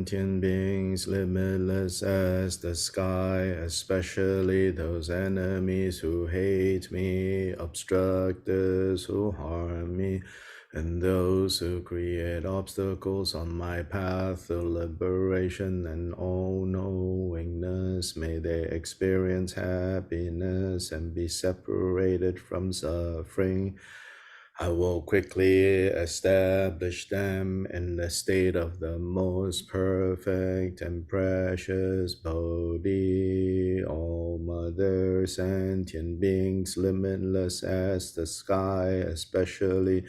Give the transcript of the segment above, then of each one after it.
sentient beings limitless as the sky, especially those enemies who hate me, obstructors who harm me, and those who create obstacles on my path to liberation and all-knowingness. May they experience happiness and be separated from suffering. I will quickly establish them in the state of the most perfect and precious Bodhi. All Mother sentient beings, limitless as the sky, especially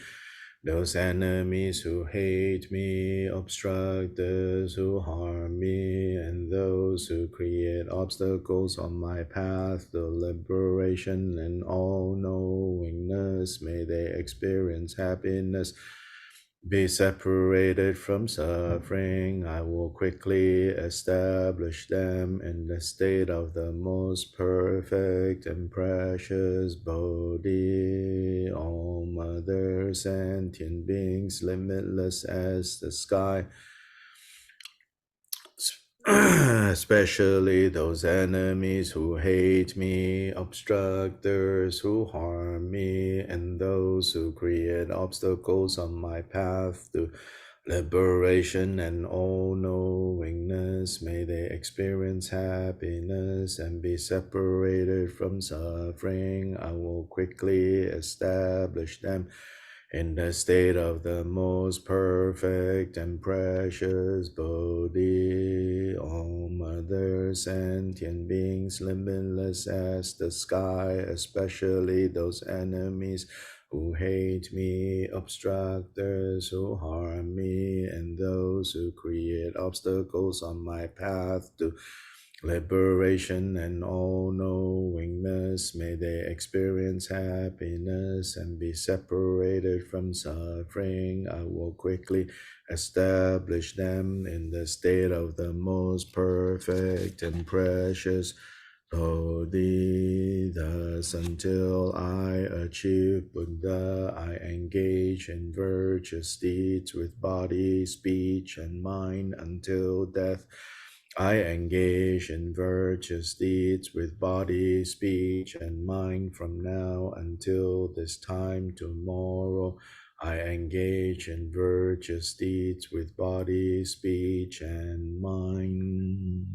those enemies who hate me, obstructors who harm me, and those who create obstacles on my path to liberation and all-knowingness, may they experience happiness, be separated from suffering. I will quickly establish them in the state of the most perfect and precious Bodhi. All Mother sentient beings, limitless as the sky, especially those enemies who hate me, obstructors who harm me, and those who create obstacles on my path to liberation and all-knowingness. May they experience happiness and be separated from suffering. I will quickly establish them in the state of the most perfect and precious Bodhi. All Mother sentient beings, limitless as the sky, especially those enemies who hate me, obstructors who harm me, and those who create obstacles on my path to liberation and all-knowingness. May they experience happiness and be separated from suffering. I will quickly establish them in the state of the most perfect and precious Bodhi. Thus, until I achieve Buddha, I engage in virtuous deeds with body, speech, and mind until death. I engage in virtuous deeds with body, speech, and mind from now until this time tomorrow. I engage in virtuous deeds with body, speech, and mind.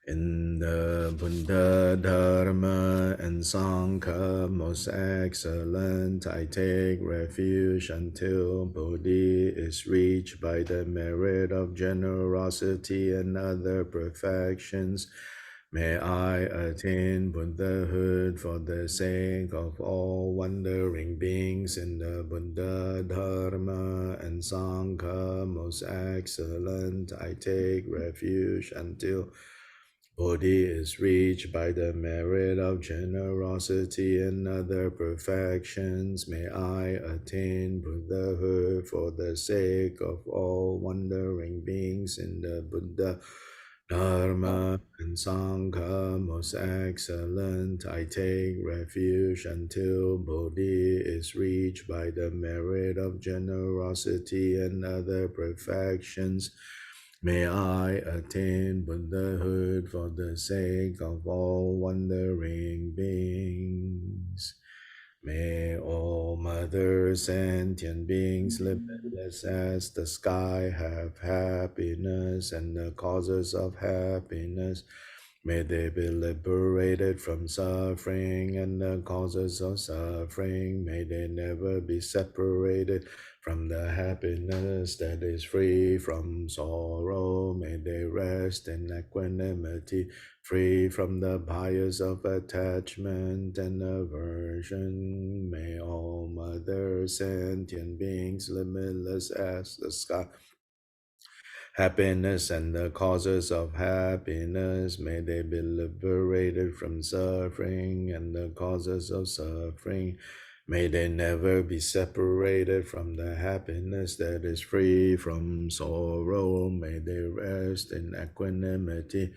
In the Buddha, Dharma, and Sangha, most excellent, I take refuge until Bodhi is reached by the merit of generosity and other perfections. May I attain Buddhahood for the sake of all wandering beings in the Buddha, Dharma, and Sangha, most excellent, I take refuge until Bodhi is reached by the merit of generosity and other perfections. May I attain Buddhahood for the sake of all wandering beings in the Buddha, Dharma, and Sangha, most excellent. I take refuge until Bodhi is reached by the merit of generosity and other perfections. May I attain Buddhahood for the sake of all wandering beings. May all Mother sentient beings, limitless as the sky, have happiness and the causes of happiness. May they be liberated from suffering and the causes of suffering. May they never be separated from the happiness that is free from sorrow. May they rest in equanimity, free from the bias of attachment and aversion. May all Mother sentient beings, limitless as the sky, happiness and the causes of happiness, may they be liberated from suffering and the causes of suffering. May they never be separated from the happiness that is free from sorrow. May they rest in equanimity,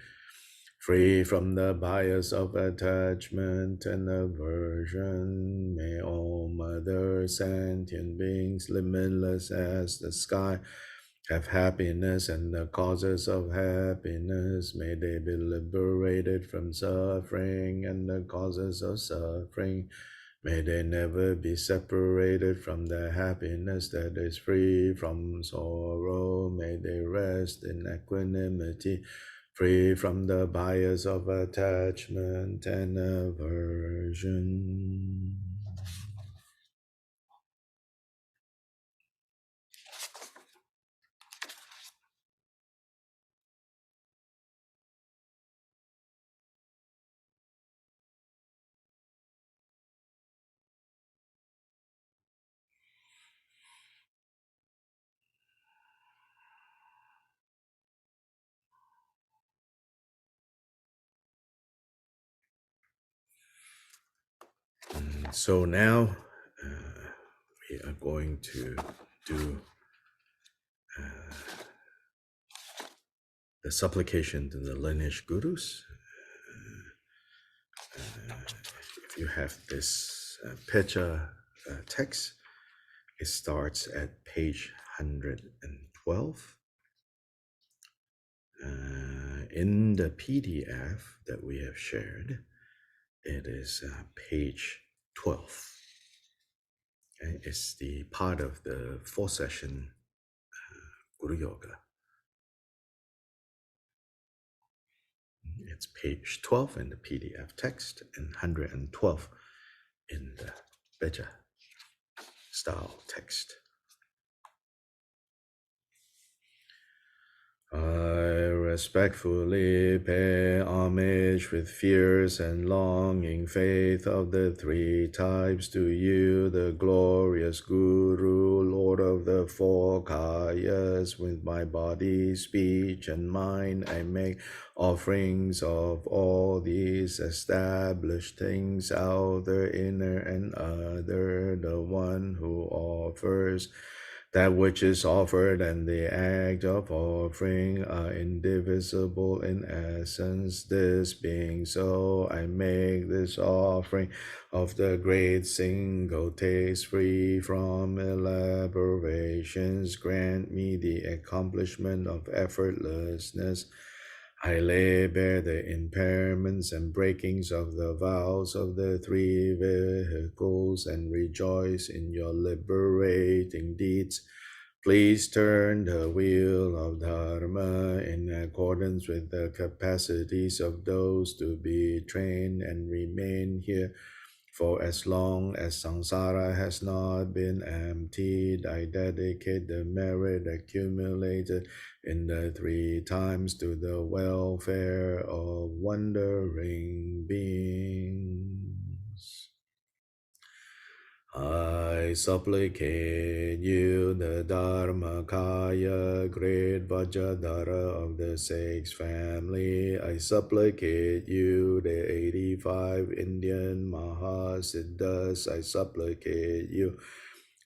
free from the bias of attachment and aversion. May all Mother sentient beings, limitless as the sky, have happiness, and the causes of happiness. May they be liberated from suffering and the causes of suffering. May they never be separated from the happiness that is free from sorrow. May they rest in equanimity, free from the bias of attachment and aversion. So now we are going to do the supplication to the lineage gurus. If you have this picture text, it starts at page 112. In the PDF that we have shared, it is page 12. Okay? It's the part of the 4-session Guru Yoga. It's page 12 in the PDF text and 112 in the Beja style text. I respectfully pay homage with fierce and longing faith of the three types to you, the glorious Guru, Lord of the four kayas. With my body, speech, and mind, I make offerings of all these established things, outer, inner, and other, the one who offers that which is offered and the act of offering are indivisible in essence. This being so, I make this offering of the great single taste, free from elaborations. Grant me the accomplishment of effortlessness. I lay bare the impairments and breakings of the vows of the three vehicles and rejoice in your liberating deeds. Please turn the wheel of Dharma in accordance with the capacities of those to be trained and remain here. For as long as samsara has not been emptied, I dedicate the merit accumulated in the three times to the welfare of wandering beings. I supplicate you, the Dharmakaya, great Vajradhara of the sixth family. I supplicate you, the 85 Indian Mahasiddhas. I supplicate you,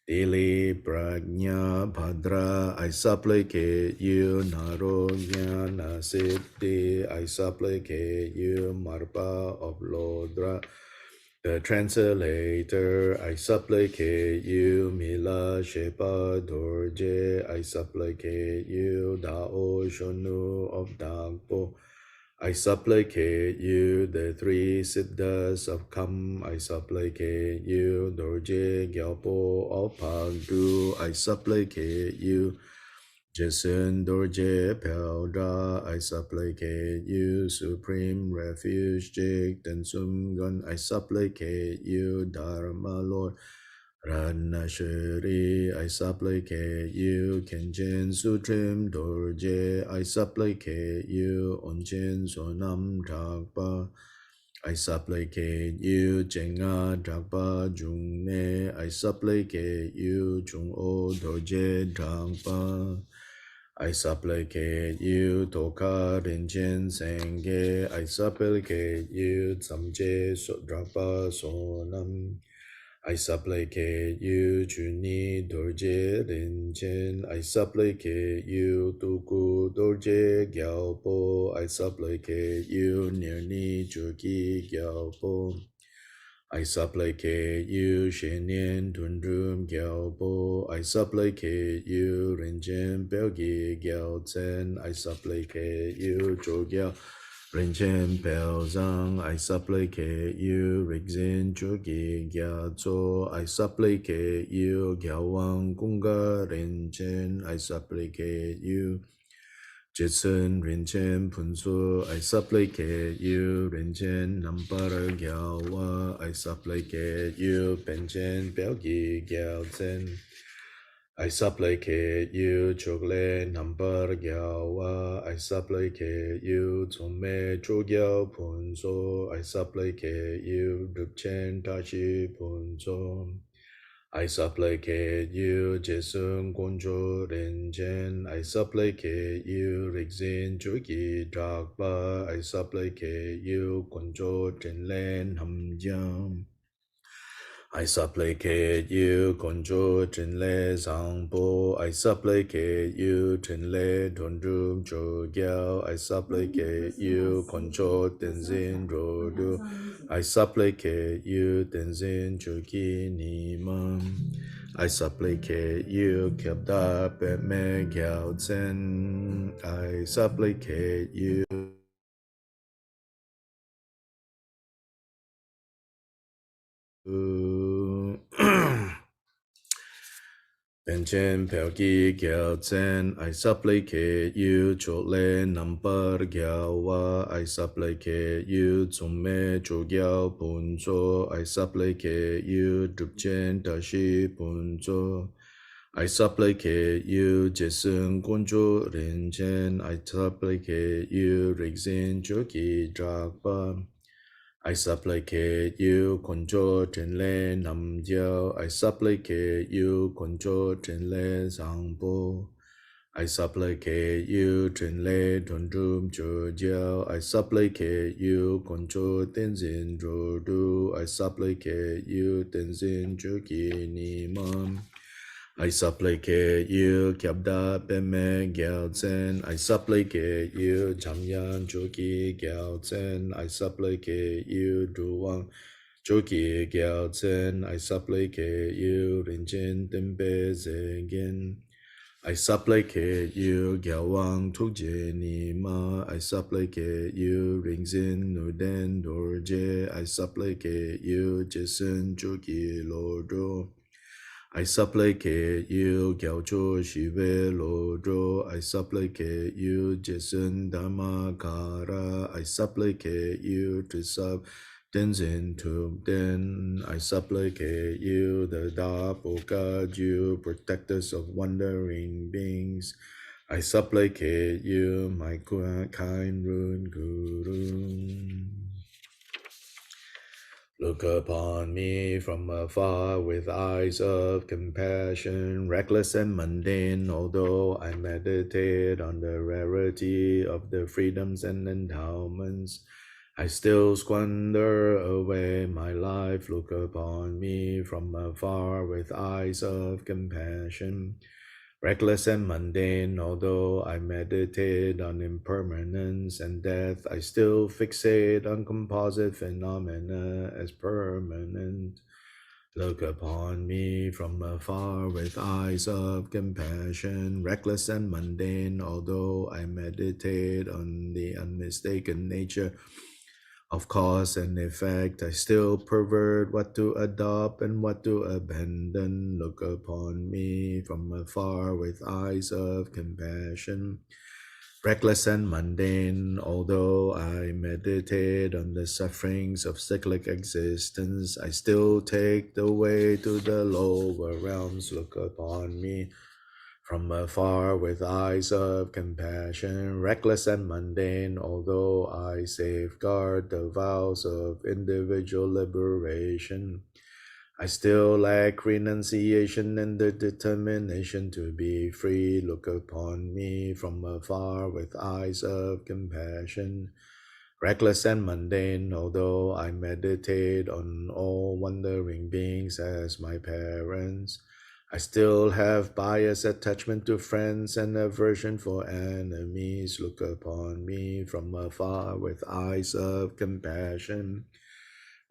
Dili Prajna Bhadra. I supplicate you, Narojnana Siddhi. I supplicate you, Marpa of Lodra, the translator. I supplicate you, Mila Shepa Dorje. I supplicate you, Dao Shonu of Dagpo. I supplicate you, the three Siddhas of Kam. I supplicate you, Dorje Gyalpo of Pagdu. I supplicate you, Jason Dorje Peldra. I supplicate you, Supreme Refuge, Jikten Sumgön. I supplicate you, Dharma Lord Ranashri. I supplicate you, Kenjin Sutrim Dorje. I supplicate you, Onchen Sonam Dragpa. I supplicate you, Jenga Dragpa Jungne. I supplicate you, Chung O Dorje Dragpa. I supplicate you, Toka Rinchen Senge. I supplicate you, Tsamje Drapa Sonam. I supplicate you, Chuni Dorje Rinchen. I supplicate you, Tuku Dorje Gyalpo. I supplicate you, Nirni Chuki Gyalpo. I supplicate you, Shinyan Tundrum Gyalpo. I supplicate you, Rinchen Belgi Gyaltsen. I supplicate you, Chogyal Rinchen Pelzang. I supplicate you, Rigzin Chogi Gyatso. I supplicate you, Gyalwang Kunga Rinchen. I supplicate you. Jitsun Rinchen Punsu, I supplicate you, Rinchen Nampara Gyalwa, I supplicate you, Benchen Belgi Gyalzen. I supplicate you, Chogle Nampara Gyalwa, I supplicate you, Tome Chogyal Punso, I supplicate you, Drikung Tachi Punso. I supplicate you, Jesung Gonjo Rinchen. I supplicate you, Rixin Chuki Drakpa. I supplicate you, Gonjo Jinlen Hamjam. I supplicate you, Gonjo Jinle Zangpo. I supplicate you, Jinle Dondrum Chogyao. I supplicate you, Gonjo Tenzin Rodu. I supplicate you, Tenzin Chuki Nimam. I supplicate you, Kyabda Peme Gyao Zen. I supplicate you. Benchen Pelgi Gyal Zen, I supplicate you, Chole Nampar Gyalwa, I supplicate you, Tsume Chogyal Punzo, I supplicate you, Drupchen Tashi Punzo, I supplicate you, Jesung Gonjo Rinchen, I supplicate you, Rixin Choki Drakpa. I supplicate you, Konjo Tenle Namjiao. I supplicate you, Konjo Tenle Zangpo. I supplicate you, Tenle Tondrum Jojiao. I supplicate you, Konjo Tenzin Jodu. I supplicate you, Tenzin Jogi Nimam. I supplicate you, Kyabda Peme Gyaltsen. I supplicate you, Jamyan Jogi Gyaltsen. I supplicate you, Duwang Jogi Gyaltsen. I supplicate you, Rinchen Tempe Zegen. I supplicate you, Gyalwang Tukje Nima. I supplicate you, Ringzin Nuden Dorje. I supplicate you, Jason Jogi Lordo. I supplicate you, Gyaucho Shive Lodro. I supplicate you, Jason Dhammakara. I supplicate you, Trisab Tenzin Tubden. I supplicate you, the Dapoka Jew, protectors of wandering beings. I supplicate you, my kind rune Guru. Look upon me from afar with eyes of compassion, reckless and mundane, although I meditate on the rarity of the freedoms and endowments. I still squander away my life. Look upon me from afar with eyes of compassion. Reckless and mundane, although I meditate on impermanence and death, I still fixate on composite phenomena as permanent. Look upon me from afar with eyes of compassion, reckless and mundane, although I meditate on the unmistaken nature of cause and effect. I still pervert what to adopt and what to abandon. Look upon me from afar with eyes of compassion. Reckless and mundane, although I meditate on the sufferings of cyclic existence, I still take the way to the lower realms. Look upon me from afar with eyes of compassion, reckless and mundane, although I safeguard the vows of individual liberation, I still lack renunciation and the determination to be free. Look upon me from afar with eyes of compassion, reckless and mundane, although I meditate on all wandering beings as my parents. I still have bias attachment to friends and aversion for enemies. Look upon me from afar with eyes of compassion,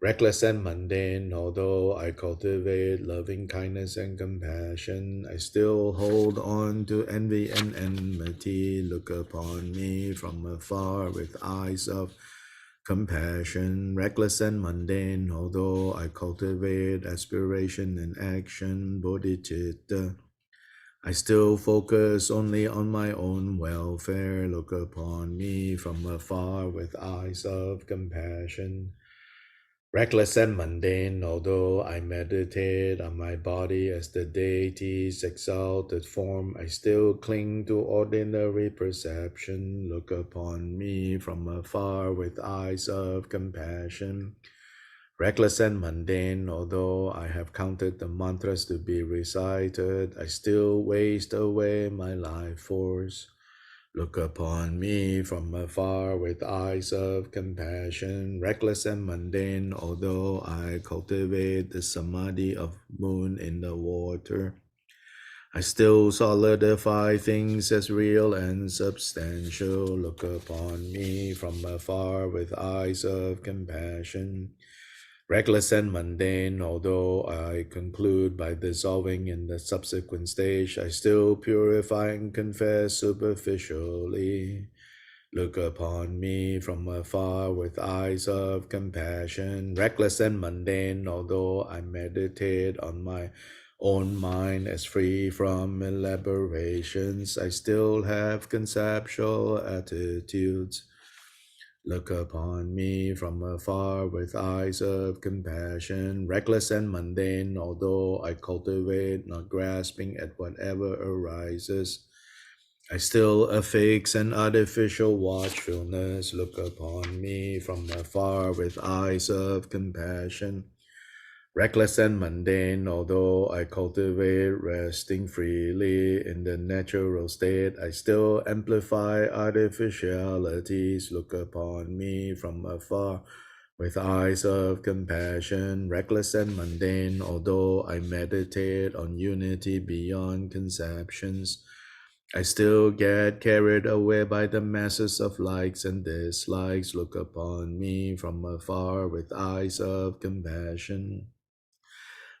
Reckless and mundane, although I cultivate loving kindness and compassion, I still hold on to envy and enmity. Look upon me from afar with eyes of compassion. Reckless and mundane, although I cultivate aspiration and action, bodhicitta, I still focus only on my own welfare. Look upon me from afar with eyes of compassion. Reckless and mundane, although I meditate on my body as the deity's exalted form, I still cling to ordinary perception. Look upon me from afar with eyes of compassion. Reckless and mundane, although I have counted the mantras to be recited, I still waste away my life force. Look upon me from afar with eyes of compassion, reckless and mundane, although I cultivate the samadhi of moon in the water. I still solidify things as real and substantial. Look upon me from afar with eyes of compassion. Reckless and mundane, although I conclude by dissolving in the subsequent stage, I still purify and confess superficially. Look upon me from afar with eyes of compassion. Reckless and mundane, although I meditate on my own mind as free from elaborations, I still have conceptual attitudes. Look upon me from afar with eyes of compassion, reckless and mundane, although I cultivate, not grasping at whatever arises. I still affix an artificial watchfulness. Look upon me from afar with eyes of compassion. Reckless and mundane, although I cultivate resting freely in the natural state, I still amplify artificialities. Look upon me from afar with eyes of compassion. Reckless and mundane, although I meditate on unity beyond conceptions, I still get carried away by the masses of likes and dislikes. Look upon me from afar with eyes of compassion.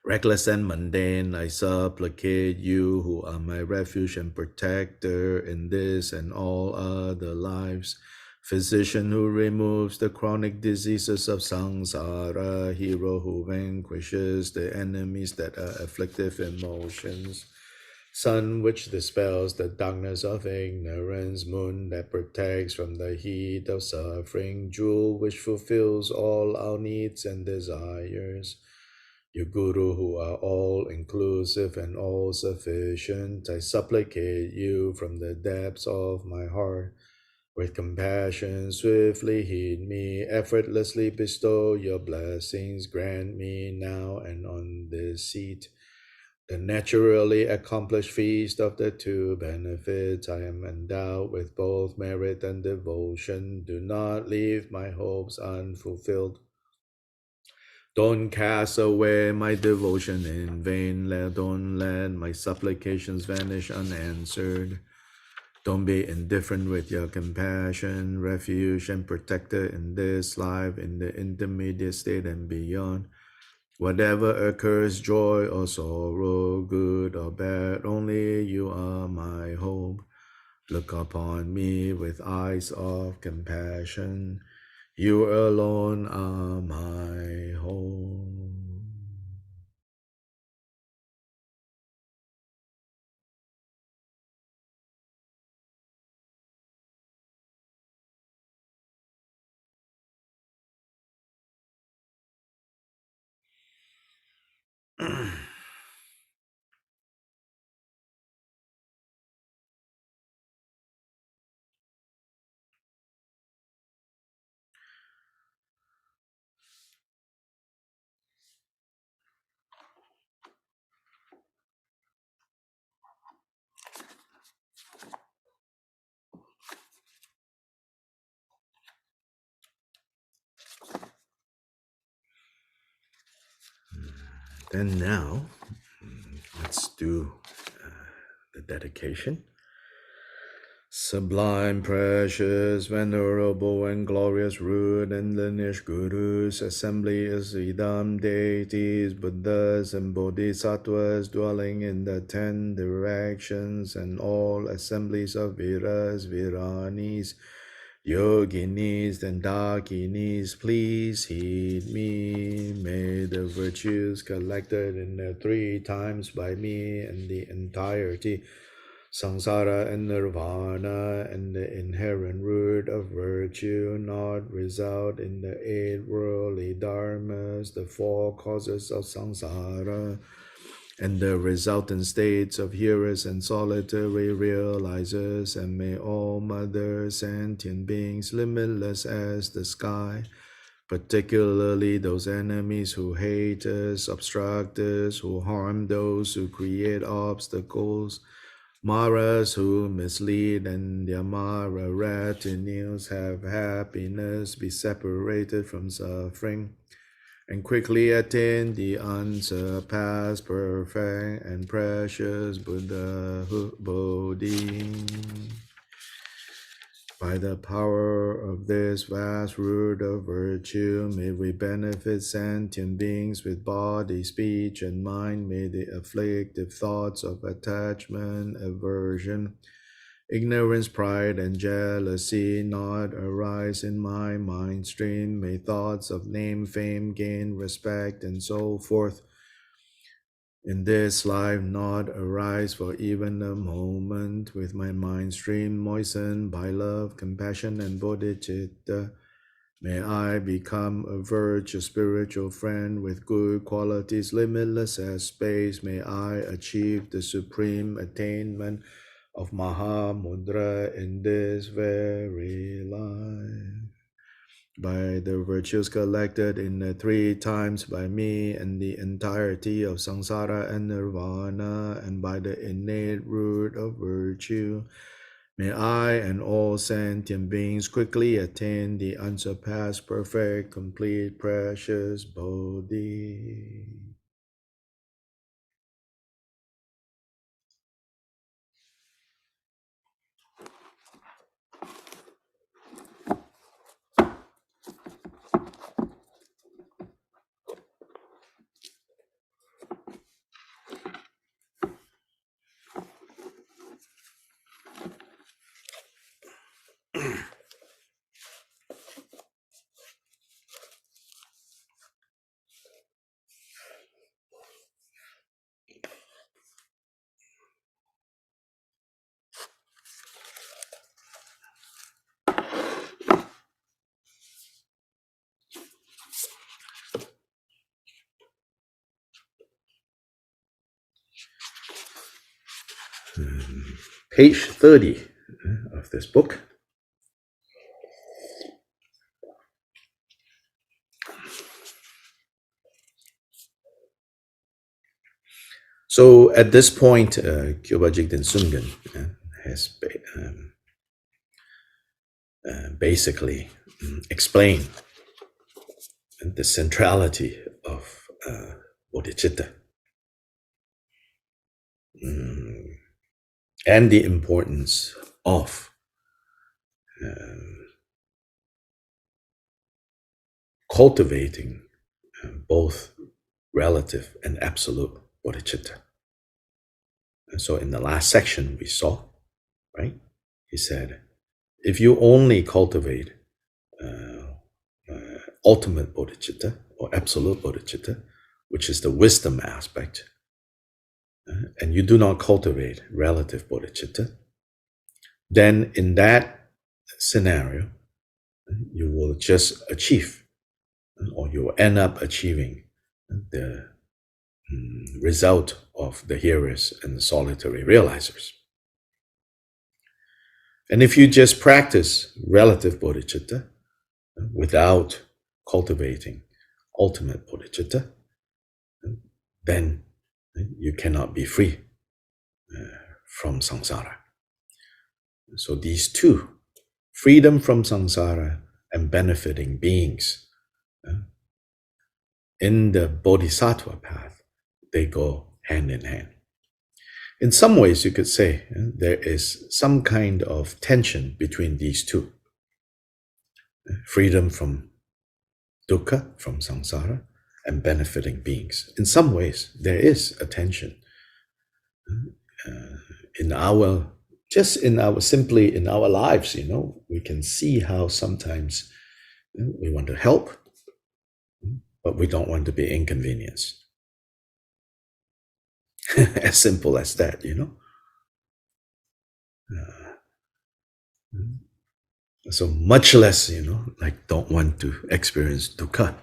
Reckless and mundane, I supplicate you who are my refuge and protector in this and all other lives. Physician who removes the chronic diseases of samsara, hero who vanquishes the enemies that are afflictive emotions. Sun which dispels the darkness of ignorance, moon that protects from the heat of suffering, jewel which fulfills all our needs and desires. You Guru who are all-inclusive and all-sufficient, I supplicate you from the depths of my heart. With compassion, swiftly heed me, effortlessly bestow your blessings, grant me now and on this seat the naturally accomplished feast of the two benefits. I am endowed with both merit and devotion. Do not leave my hopes unfulfilled. Don't cast away my devotion in vain. Don't let my supplications vanish unanswered. Don't be indifferent with your compassion, refuge and protector in this life, in the intermediate state and beyond. Whatever occurs, joy or sorrow, good or bad, only you are my hope. Look upon me with eyes of compassion. You alone are my home. Then now, let's do the dedication. Sublime, precious, venerable, and glorious root and lineage gurus, assemblies, idam, deities, Buddhas, and bodhisattvas dwelling in the 10 directions, and all assemblies of viras, viranis, yoginis, and dakinis, please heed me. May the virtues collected in the 3 times by me and the entirety samsara and nirvana and the inherent root of virtue not result in the 8 worldly dharmas, the 4 causes of samsara, and the resultant states of hearers and solitary realizers, and may all mother sentient beings limitless as the sky, particularly those enemies who hate us, obstruct us, who harm those who create obstacles, Maras who mislead, and their Mara retinues have happiness, be separated from suffering, and quickly attain the unsurpassed, perfect, and precious Buddhahood Bodhi. By the power of this vast root of virtue, may we benefit sentient beings with body, speech, and mind. May the afflictive thoughts of attachment, aversion, ignorance, pride, and jealousy not arise in my mind stream. May thoughts of name, fame, gain, respect, and so forth in this life not arise for even a moment, with my mind stream moistened by love, compassion, and bodhicitta. May I become a virtuous spiritual friend with good qualities limitless as space. May I achieve the supreme attainment of Mahamudra in this very life. By the virtues collected in the 3 times by me and the entirety of samsara and nirvana, and by the innate root of virtue, may I and all sentient beings quickly attain the unsurpassed, perfect, complete, precious Bodhi. Page 30 of this book. So at this point, Kyoba Jikten Sumgön has basically explained the centrality of bodhicitta and the importance of cultivating both relative and absolute bodhicitta. And so in the last section we saw, right, he said, if you only cultivate ultimate bodhicitta or absolute bodhicitta, which is the wisdom aspect, and you do not cultivate relative bodhicitta, then in that scenario, you will just achieve, or you will end up achieving the result of the hearers and the solitary realizers. And if you just practice relative bodhicitta without cultivating ultimate bodhicitta, then you cannot be free from samsara. So these two, freedom from samsara and benefiting beings, in the bodhisattva path, they go hand in hand. In some ways, you could say there is some kind of tension between these two. Freedom from dukkha, from samsara, and benefiting beings. In some ways, there is a tension. Simply in our lives, we can see how sometimes we want to help, but we don't want to be inconvenienced. As simple as that, So much less, like don't want to experience dukkha.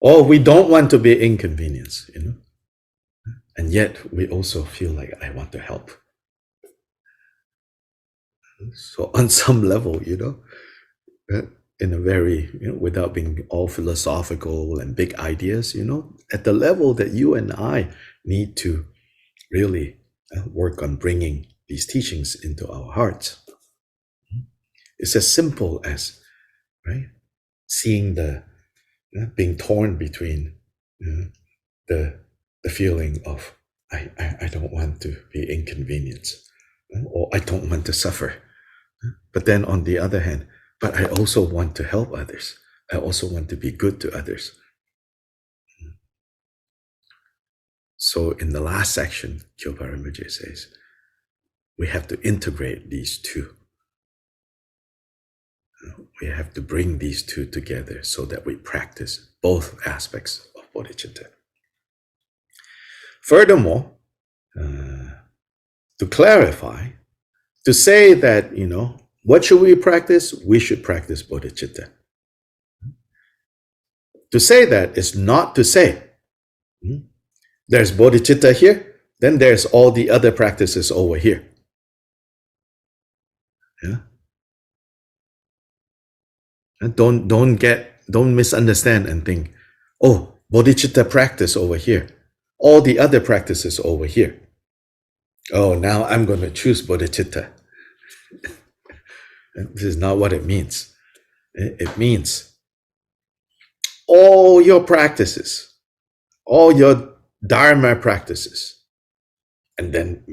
Or we don't want to be inconvenienced, And yet we also feel like I want to help. So on some level, in a very, without being all philosophical and big ideas, at the level that you and I need to really work on bringing these teachings into our hearts. It's as simple as, right, seeing being torn between the feeling of I don't want to be inconvenienced, or I don't want to suffer. But then on the other hand, but I also want to help others. I also want to be good to others. So in the last section, Kyopa Rinpoche says, we have to integrate these two. We have to bring these two together so that we practice both aspects of bodhicitta. Furthermore, to clarify, to say that, what should we practice? We should practice bodhicitta. To say that is not to say, there's bodhicitta here, then there's all the other practices over here. Yeah. And don't misunderstand and think, oh, bodhicitta practice over here, all the other practices over here. Oh, now I'm going to choose bodhicitta. This is not what it means. It means all your practices, all your Dharma practices, and then,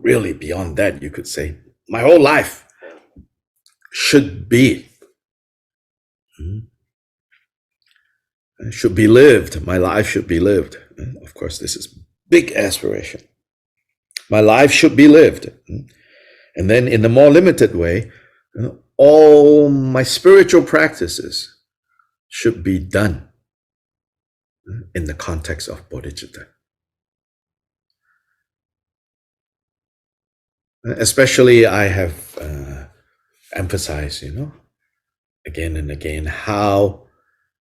really beyond that, you could say, my whole life should be lived. My life should be lived. Of course, this is big aspiration. My life should be lived. And then in a more limited way, all my spiritual practices should be done in the context of bodhicitta. Especially I have emphasized, again and again, how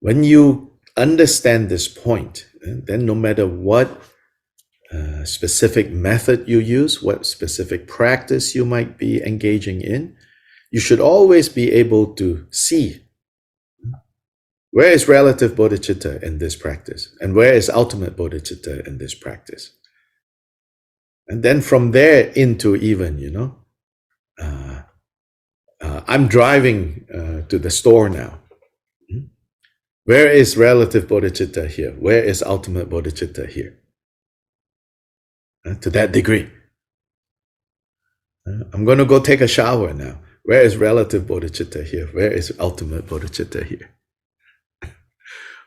when you understand this point, then no matter what specific method you use, what specific practice you might be engaging in, you should always be able to see where is relative bodhicitta in this practice, and where is ultimate bodhicitta in this practice. And then from there into even, I'm driving to the store now. Where is relative bodhicitta here? Where is ultimate bodhicitta here? To that degree. I'm going to go take a shower now. Where is relative bodhicitta here? Where is ultimate bodhicitta here?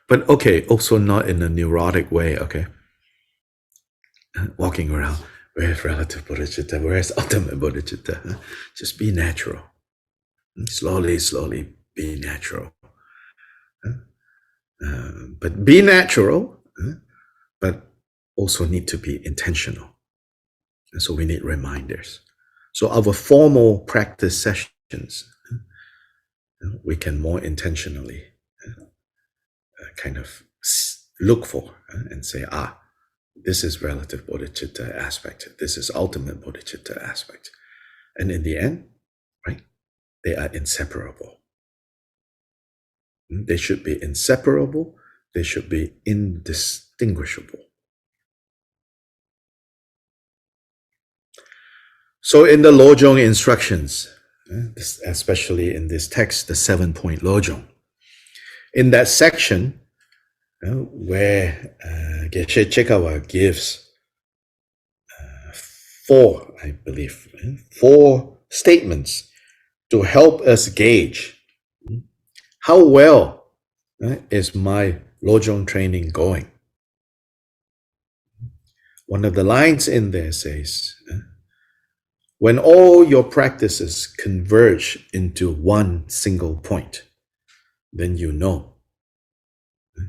But okay, also not in a neurotic way, okay? Walking around, where is relative bodhicitta? Where is ultimate bodhicitta? Just be natural. Slowly, slowly be natural. But be natural, but also need to be intentional. And so we need reminders. So our formal practice sessions, we can more intentionally kind of look for and say, this is relative bodhicitta aspect. This is ultimate bodhicitta aspect. And in the end, right, they are inseparable. They should be inseparable. They should be indistinguishable. So in the Lojong instructions, especially in this text, the 7-point Lojong, in that section where Geshe Chekawa gives four, I believe, four statements to help us gauge how well is my Lojong training going. One of the lines in there says, when all your practices converge into one single point, then you know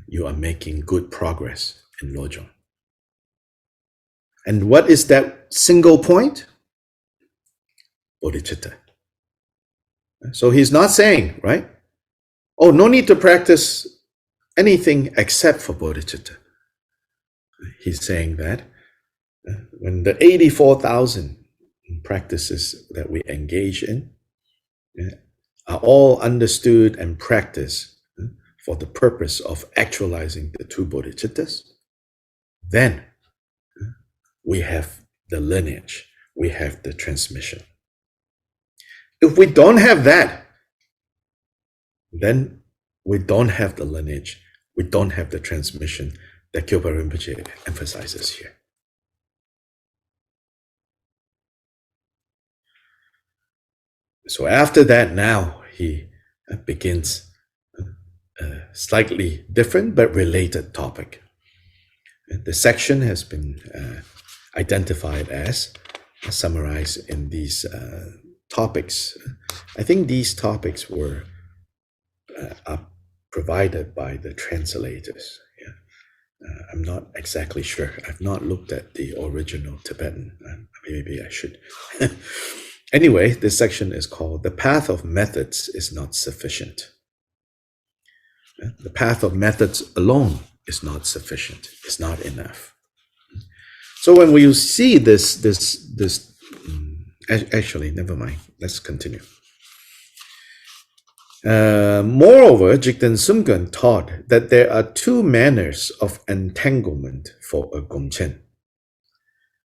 you are making good progress in Lojong. And what is that single point? Bodhicitta. So he's not saying, right? Oh, no need to practice anything except for bodhicitta. He's saying that when the 84,000 practices that we engage in are all understood and practiced for the purpose of actualizing the two bodhicittas, then we have the lineage, we have the transmission. If we don't have that, then we don't have the lineage, we don't have the transmission that Kyopa Rinpoche emphasizes here. So after that, now he begins a slightly different but related topic. The section has been identified as summarized in these topics. I think these topics were are provided by the translators. I'm not exactly sure. I've not looked at the original Tibetan. Maybe I should. Anyway, this section is called "The Path of Methods is Not Sufficient." The path of methods alone is not sufficient. It's not enough. So when we see this, actually, never mind. Let's continue. Moreover, Jikten Sumgön taught that there are two manners of entanglement for a gomchen.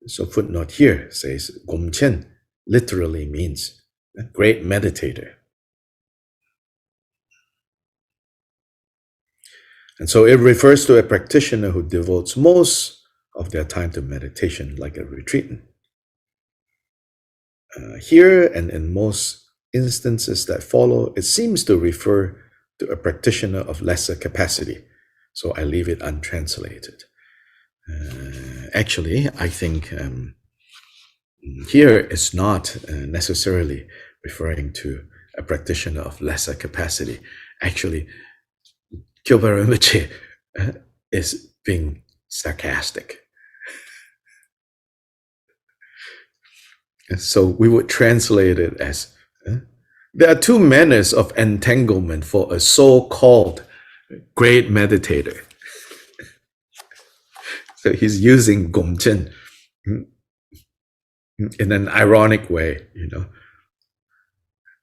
So footnote here says gomchen literally means a great meditator. And so it refers to a practitioner who devotes most of their time to meditation, like a retreatant. Here and in most instances that follow, it seems to refer to a practitioner of lesser capacity. So I leave it untranslated. Actually, I think here it's not necessarily referring to a practitioner of lesser capacity. Actually, Kyopa Rinpoche is being sarcastic. So we would translate it as, there are two manners of entanglement for a so-called great meditator. So he's using gomchen in an ironic way,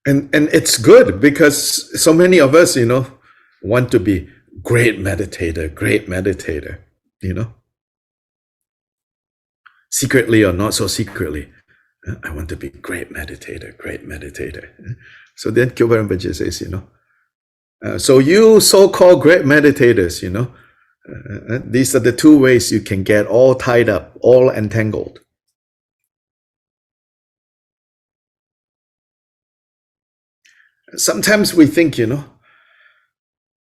And it's good because so many of us, want to be great meditator, Secretly or not so secretly. I want to be great meditator. So then Kyopa Rinpoche says, so you so-called great meditators, these are the two ways you can get all tied up, all entangled. Sometimes we think,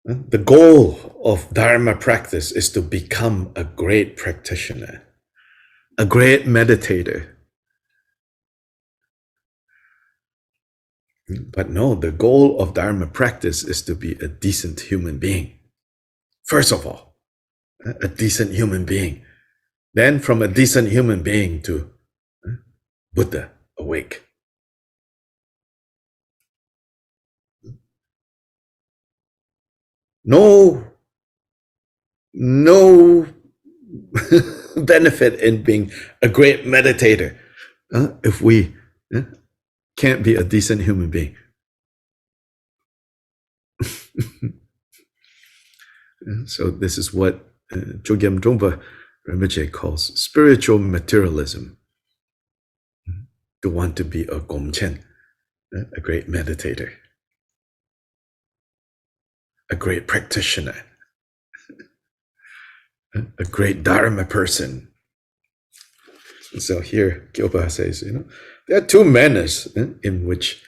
the goal of Dharma practice is to become a great practitioner, a great meditator. But no, the goal of Dharma practice is to be a decent human being. First of all, a decent human being. Then from a decent human being to Buddha, awake. No benefit in being a great meditator if we can't be a decent human being. So this is what Chogyam Trungpa Rinpoche calls spiritual materialism. To want to be a gomchen, a great meditator, a great practitioner, a great Dharma person. So here, Gyoba says, there are two manners in which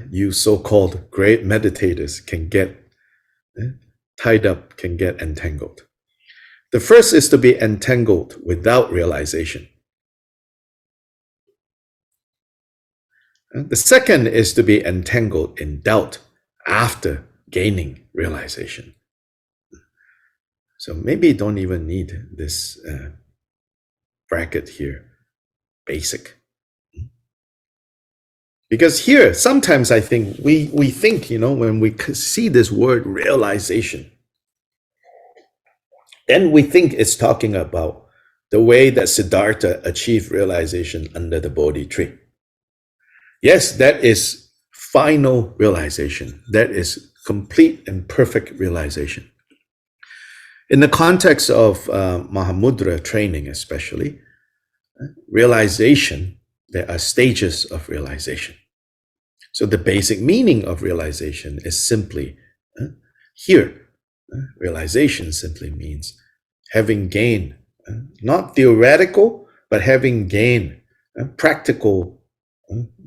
you so-called great meditators can get tied up, can get entangled. The first is to be entangled without realization. The second is to be entangled in doubt after gaining realization. So maybe you don't even need this bracket here, basic. Because here, sometimes I think we think, when we see this word realization, then we think it's talking about the way that Siddhartha achieved realization under the Bodhi tree. Yes, that is final realization. That is complete and perfect realization. In the context of Mahamudra training especially, realization, there are stages of realization. So the basic meaning of realization is simply, here, realization simply means having gained, not theoretical, but having gained practical,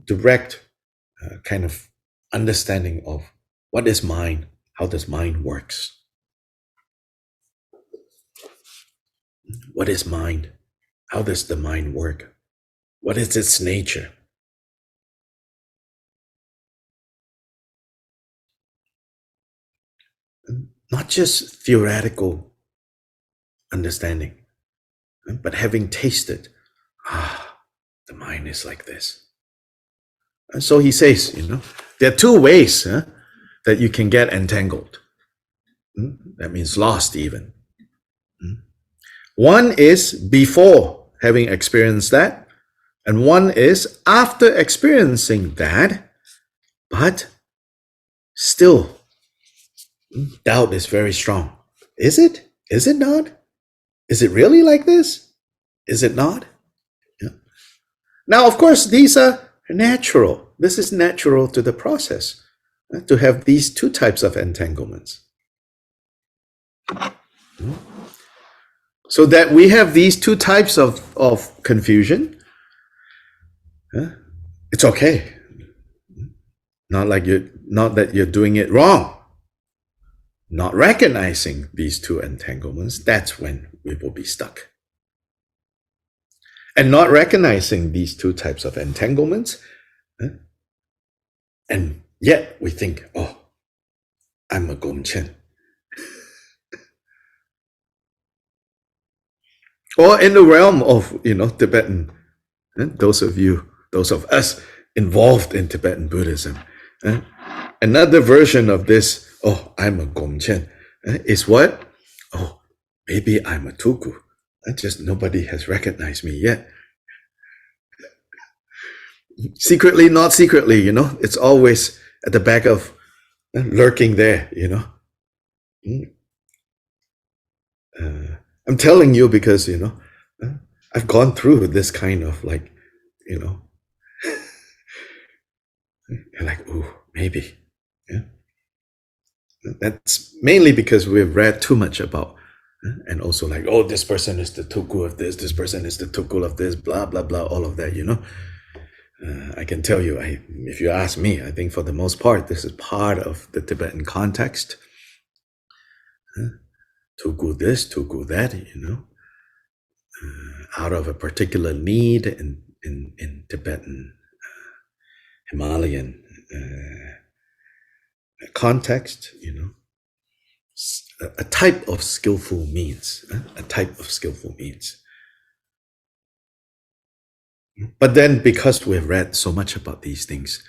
direct kind of understanding of what is mind, how does mind works. What is mind? How does the mind work? What is its nature? Not just theoretical understanding, but having tasted, the mind is like this. And so he says, there are two ways that you can get entangled. That means lost even. One is before having experienced that, and one is after experiencing that, but still doubt is very strong. Is it? Is it not? Is it really like this? Is it not? Yeah. Now, of course, these are natural. This is natural to the process, to have these two types of entanglements. So that we have these two types of confusion, it's okay. Not that you're doing it wrong. Not recognizing these two entanglements, that's when we will be stuck. And not recognizing these two types of entanglements, and yet we think, I'm a gomchen. Or in the realm of, Tibetan, those of us involved in Tibetan Buddhism, another version of this, I'm a gomchen, is what? Maybe I'm a tuku. Just nobody has recognized me yet. Secretly, not secretly, it's always at the back of, lurking there, I'm telling you because, I've gone through this kind of you're like, maybe. Yeah. That's mainly because we've read too much about, and also this person is the tuku of this person is the tuku of this, blah, blah, blah, all of that, I can tell you, if you ask me, I think for the most part, this is part of the Tibetan context. Tuku this, tuku that, out of a particular need in Tibetan Himalayan context, a type of skillful means, But then because we've read so much about these things,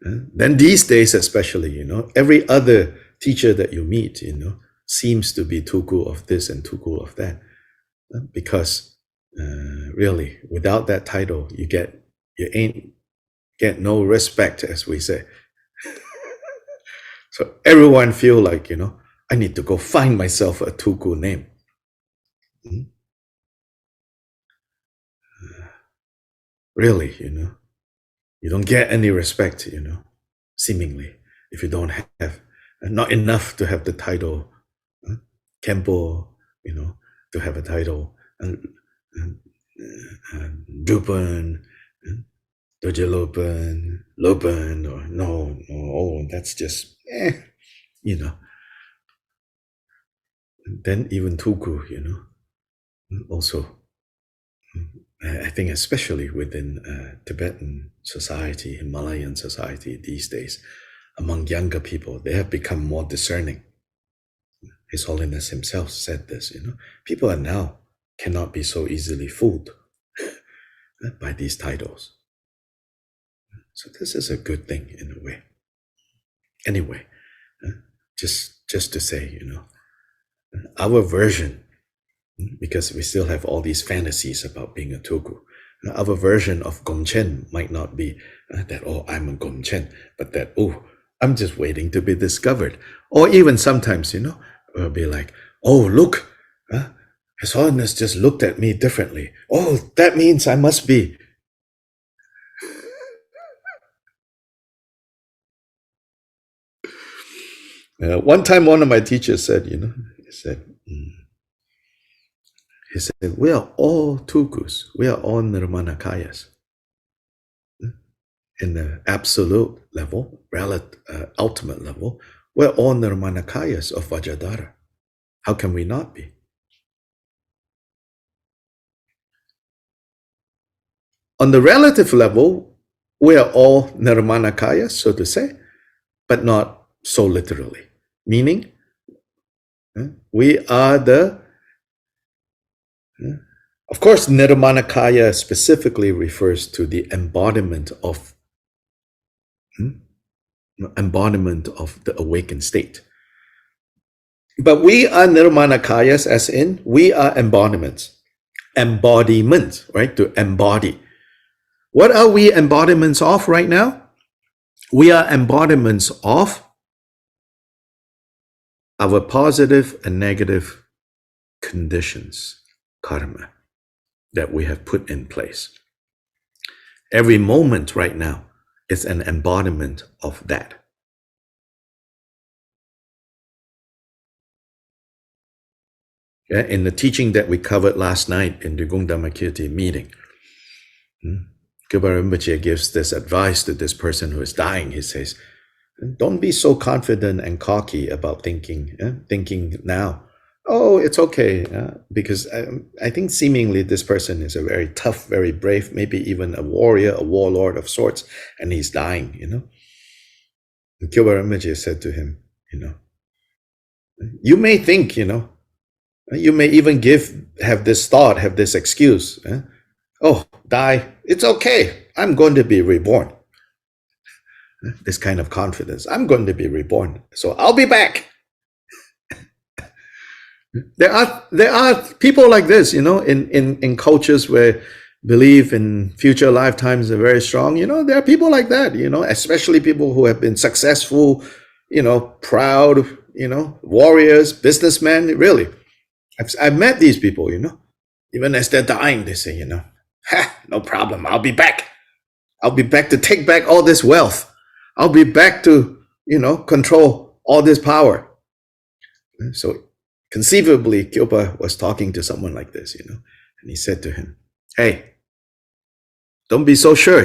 then these days especially, every other teacher that you meet, seems to be tuku of this and tuku of that. Because really, without that title, you ain't get no respect, as we say. So everyone feel like, I need to go find myself a tuku name. Really, you don't get any respect, seemingly, if you don't have, not enough to have the title Kempo, to have a title, Drupan, Doja Lopan, Lopan, or no, oh, that's just, you know. Then even Tuku, also, I think especially within Tibetan society, Himalayan society these days, among younger people, they have become more discerning. His Holiness himself said this, people are now cannot be so easily fooled by these titles. So this is a good thing in a way. Anyway, just to say, our version, because we still have all these fantasies about being a Tulku, our version of gomchen might not be that, oh, I'm a gomchen, but that, oh, I'm just waiting to be discovered. Or even sometimes, we'll be like, oh, look, His Holiness just looked at me differently. Oh, that means I must be. One time, one of my teachers said, he said, we are all tulkus. We are all nirmanakayas. In the absolute level, ultimate level, we're all nirmanakayas of Vajradhara. How can we not be? On the relative level, we are all nirmanakayas, so to say, but not so literally. Meaning, we are of course, nirmanakaya specifically refers to the embodiment of the awakened state. But we are nirmanakayas, as in we are embodiments. Embodiment, right? To embody. What are we embodiments of right now? We are embodiments of our positive and negative conditions, karma, that we have put in place. Every moment right now is an embodiment of that. Yeah, in the teaching that we covered last night in the Drikung Dhammakirti meeting, Gyalpa Rinpoche gives this advice to this person who is dying. He says, don't be so confident and cocky about thinking now, oh, it's okay, because I think seemingly this person is a very tough, very brave, maybe even a warrior, a warlord of sorts, and he's dying, And Gyalpa Rinpoche said to him, you may think, you may even have this thought, have this excuse, oh, die, it's okay, I'm going to be reborn. This kind of confidence, I'm going to be reborn, so I'll be back. There are people like this, in cultures where belief in future lifetimes are very strong. There are people like that, especially people who have been successful, proud, warriors, businessmen. Really, I've met these people, even as they're dying, they say, no problem, I'll be back. I'll be back to take back all this wealth. I'll be back to, control all this power. So conceivably, Gyalpa was talking to someone like this, and he said to him, hey, don't be so sure,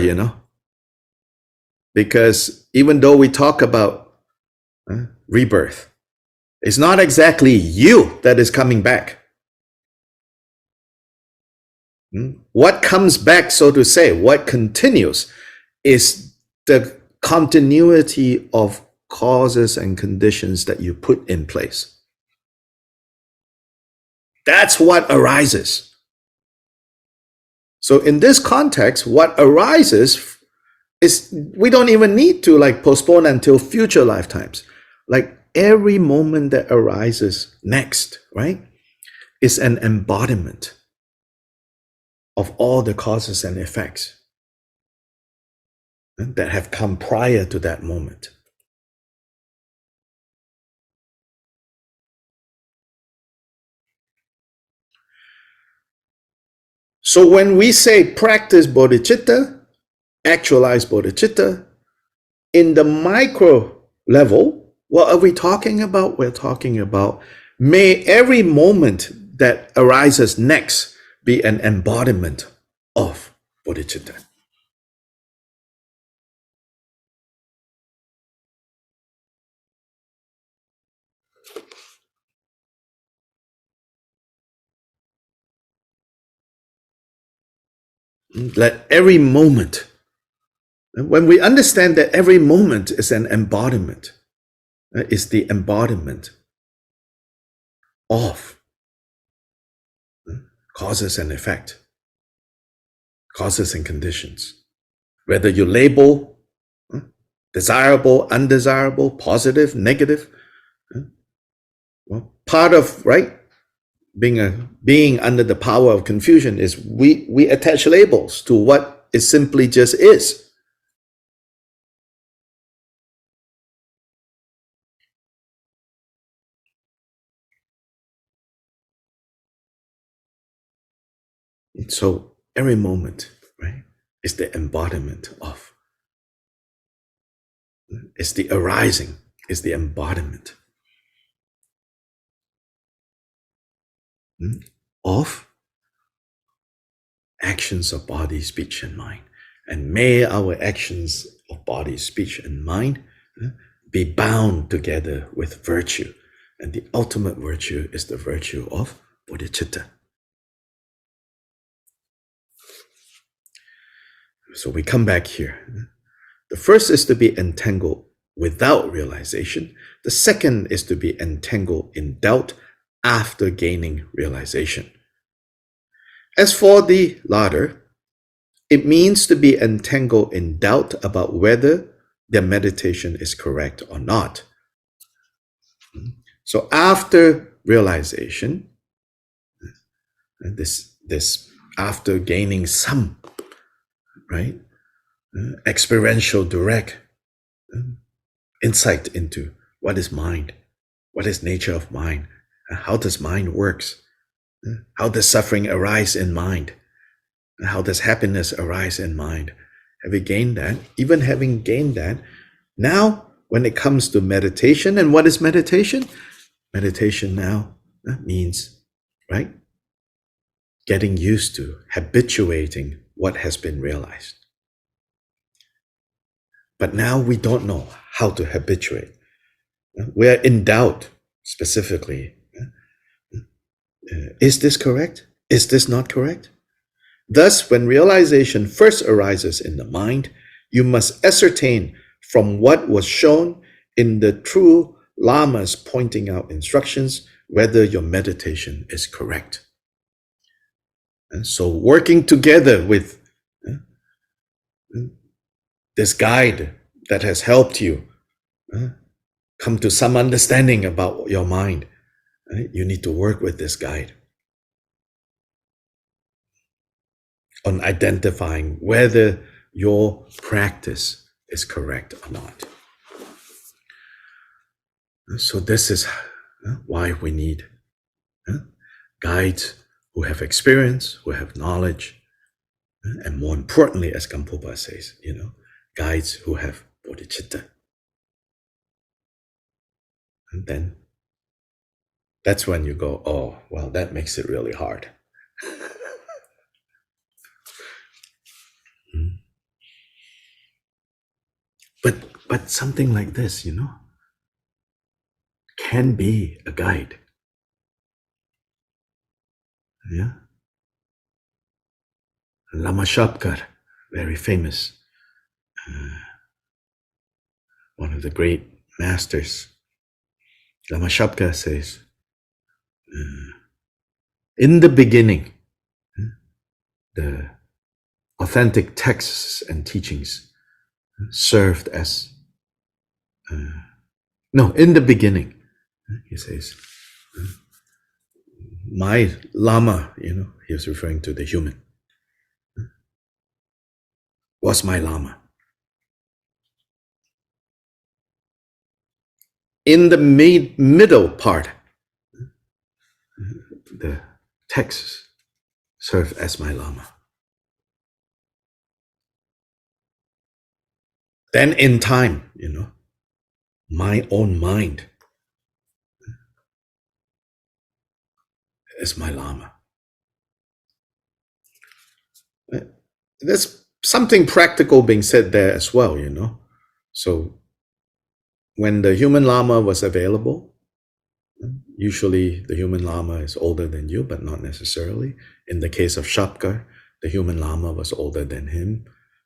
because even though we talk about rebirth, it's not exactly you that is coming back. What comes back, so to say, what continues, is the continuity of causes and conditions that you put in place. That's what arises. So in this context, what arises is we don't even need to postpone until future lifetimes. Every moment that arises next, right, is an embodiment of all the causes and effects that have come prior to that moment. So when we say practice bodhicitta, actualize bodhicitta, in the micro level, what are we talking about? We're talking about, may every moment that arises next be an embodiment of bodhicitta. Let every moment, when we understand that every moment is an embodiment, is the embodiment of causes and effect, causes and conditions. Whether you label desirable, undesirable, positive, negative, well, part of being under the power of confusion is we attach labels to what it simply just is. So every moment, right, is the embodiment of, is the arising, is the embodiment of actions of body, speech, and mind. And may our actions of body, speech, and mind be bound together with virtue. And the ultimate virtue is the virtue of bodhicitta. So we come back here. The first is to be entangled without realization. The second is to be entangled in doubt after gaining realization. As for the latter, it means to be entangled in doubt about whether their meditation is correct or not. So after realization, this after gaining some, right, experiential direct insight into what is mind, what is nature of mind, how does mind works, how does suffering arise in mind, how does happiness arise in mind. Have we gained that? Even having gained that, now when it comes to meditation, and what is meditation? Meditation now means, right, getting used to, habituating what has been realized. But now we don't know how to habituate. We're in doubt specifically. Is this correct? Is this not correct? Thus, when realization first arises in the mind, you must ascertain from what was shown in the true lamas pointing out instructions whether your meditation is correct. And so working together with this guide that has helped you come to some understanding about your mind, right? You need to work with this guide on identifying whether your practice is correct or not. So this is why we need guides who have experience, who have knowledge, and more importantly, as Gampopa says, guides who have bodhicitta. And then that's when you go, oh, well, that makes it really hard. But something like this, can be a guide. Yeah. Lama Shabkar, very famous, one of the great masters. Lama Shabkar says, in the beginning, the authentic texts and teachings served as, in the beginning, he says, my lama, he was referring to the human, was my lama. In the middle part, the texts served as my lama. Then in time, my own mind is my lama. there's something practical being said there as well, you know. So when the human lama was available, usually the human lama is older than you, but not necessarily. In the case of Shapka, the human lama was older than him.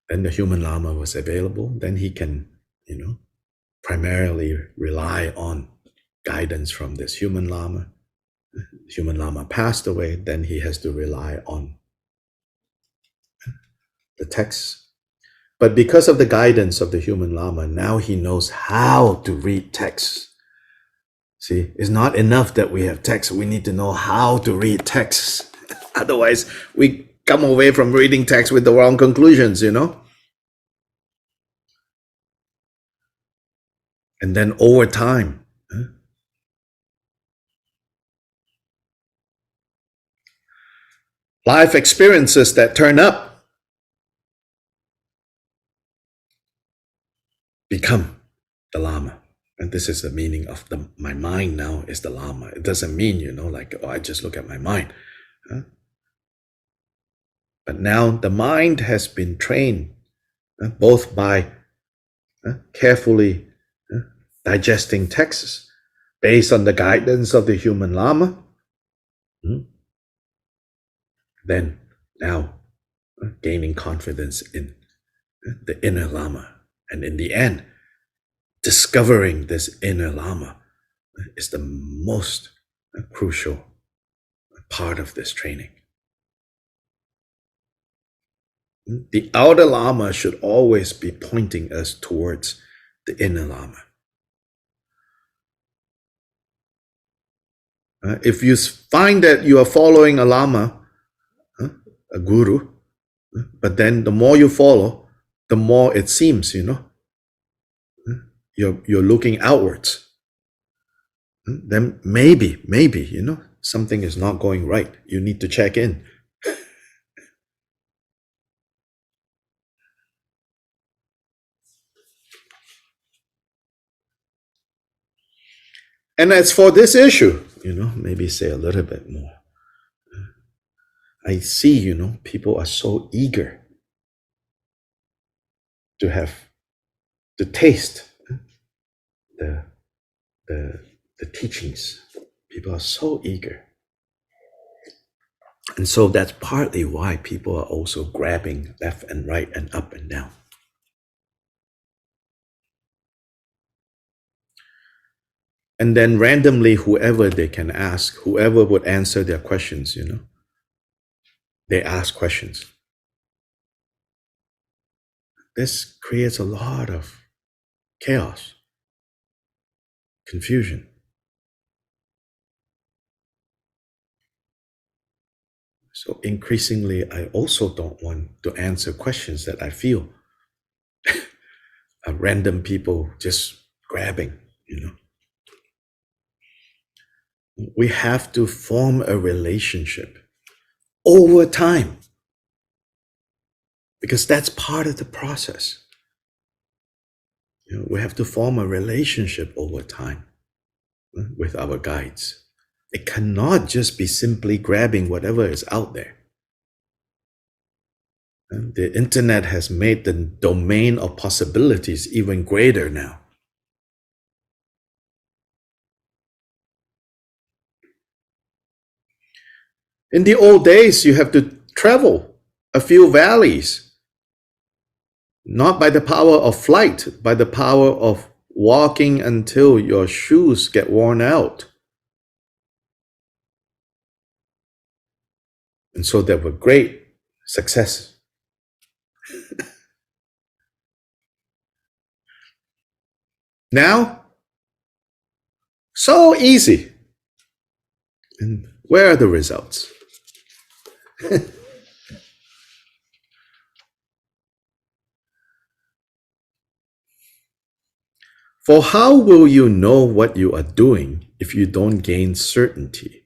Then the human lama was available. Then he can, you know, primarily rely on guidance from this human lama. Human lama passed away, then he has to rely on the text. But because of the guidance of the human lama, now he knows how to read texts. See, it's not enough that we have text. We need to know how to read texts. Otherwise, we come away from reading text with the wrong conclusions, you know? And then over time, life experiences that turn up become the lama. And this is the meaning of my mind now is the lama. It doesn't mean, you know, like, oh, I just look at my mind. But now the mind has been trained both by carefully digesting texts based on the guidance of the human lama. Then now gaining confidence in the inner lama. And in the end, discovering this inner lama is the most crucial part of this training. The outer lama should always be pointing us towards the inner lama. If you find that you are following a lama, a guru, but then the more you follow, the more it seems, you know, you're looking outwards. Then maybe, you know, something is not going right. You need to check in. And as for this issue, you know, maybe say a little bit more. I see, you know, people are so eager to have to taste the teachings. People are so eager. And so that's partly why people are also grabbing left and right and up and down. And then randomly, whoever they can ask, whoever would answer their questions, you know, they ask questions. This creates a lot of chaos, confusion. So increasingly, I also don't want to answer questions that I feel random people just grabbing, you know. We have to form a relationship over time, because that's part of the process. You know, we have to form a relationship over time with our guides. It cannot just be simply grabbing whatever is out there. And the internet has made the domain of possibilities even greater now. In the old days, you have to travel a few valleys, not by the power of flight, by the power of walking until your shoes get worn out. And so there were great successes. Now, so easy. And where are the results? For how will you know what you are doing if you don't gain certainty,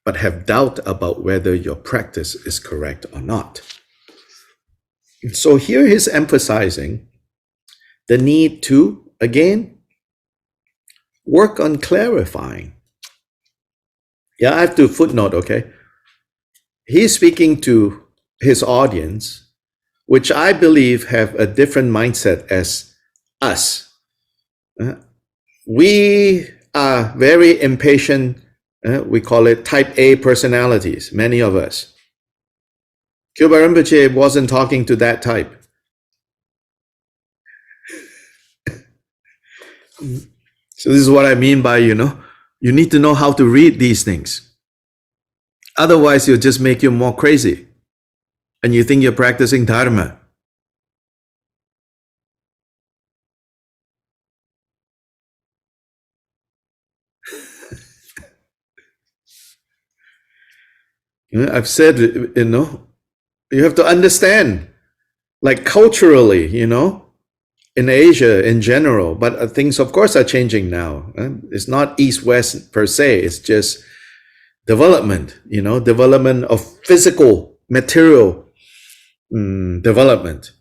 but have doubt about whether your practice is correct or not? So here he's emphasizing the need to, again, work on clarifying. Yeah, I have to footnote, okay? He's speaking to his audience which I believe have a different mindset as us. We are very impatient. We call it type A personalities, many of us. Kyoba Rinpoche wasn't talking to that type. So this is what I mean by, you need to know how to read these things. Otherwise, it'll just make you more crazy. And you think you're practicing Dharma. I've said, you have to understand, like culturally, in Asia in general, but things, of course, are changing now. It's not East-West per se. It's just development, development of physical, material development.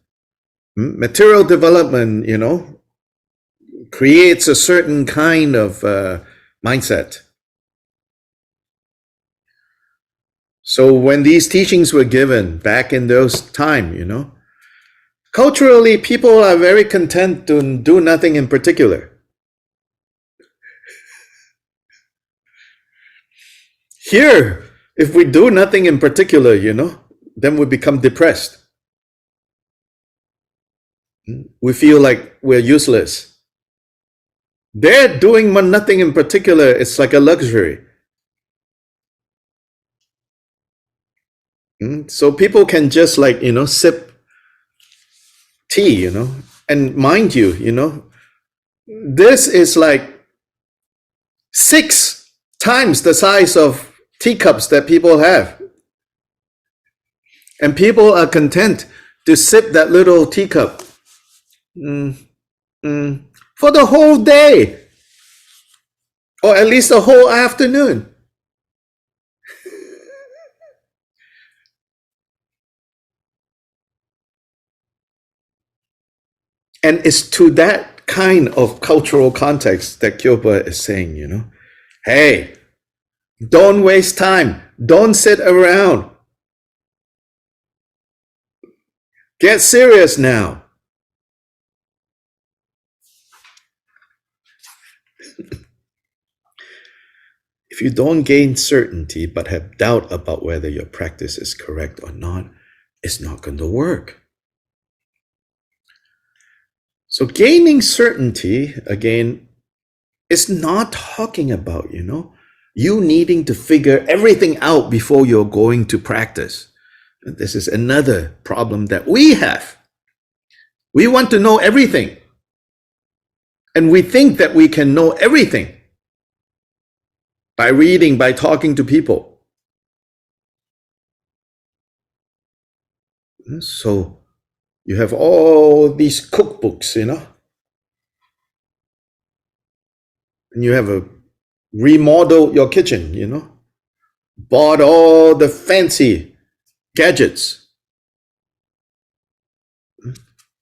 Material development, creates a certain kind of mindset. So when these teachings were given back in those time, culturally, people are very content to do nothing in particular. Here, if we do nothing in particular, then we become depressed. We feel like we're useless. They're doing nothing in particular. It's like a luxury. So people can just sip tea, and mind you, this is like 6 times the size of teacups that people have. And people are content to sip that little teacup for the whole day, or at least the whole afternoon. And it's to that kind of cultural context that Kyopa is saying, hey, don't waste time. Don't sit around. Get serious now. If you don't gain certainty but have doubt about whether your practice is correct or not, it's not going to work. So gaining certainty, again, is not talking about, you needing to figure everything out before you're going to practice. This is another problem that we have. We want to know everything. And we think that we can know everything by reading, by talking to people. So you have all these cookbooks, and you have remodeled your kitchen, bought all the fancy gadgets,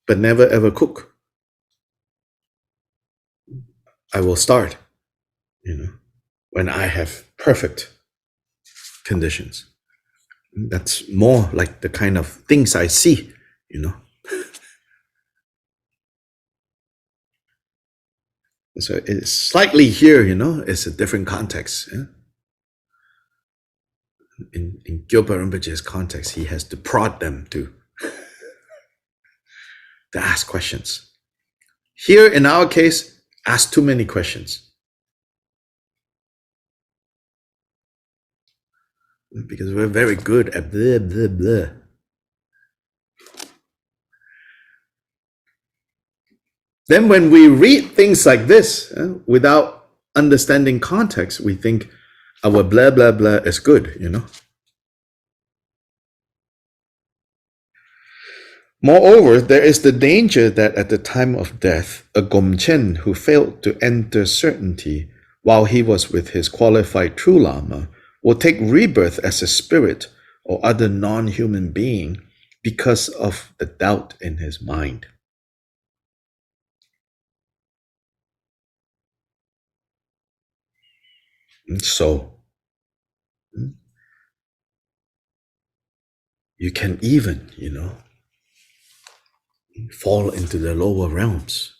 but never ever cook. I will start, when I have perfect conditions. That's more like the kind of things I see, So it's slightly here, it's a different context. Yeah? In Gyalpa Rinpoche's context, he has to prod them to ask questions. Here, in our case, ask too many questions. Because we're very good at blah, blah, blah. Then when we read things like this, without understanding context, we think our blah, blah, blah is good, Moreover, there is the danger that at the time of death, a gomchen who failed to enter certainty while he was with his qualified true lama will take rebirth as a spirit or other non-human being because of the doubt in his mind. And so, you can even, fall into the lower realms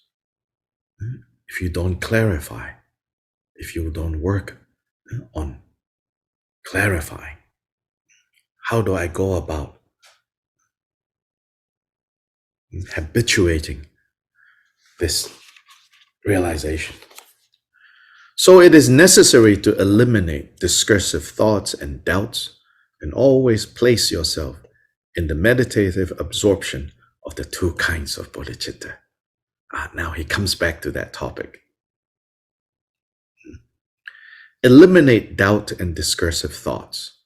if you don't clarify, if you don't work on clarifying. How do I go about habituating this realization? So it is necessary to eliminate discursive thoughts and doubts and always place yourself in the meditative absorption of the two kinds of bodhicitta. Now he comes back to that topic. Eliminate doubt and discursive thoughts.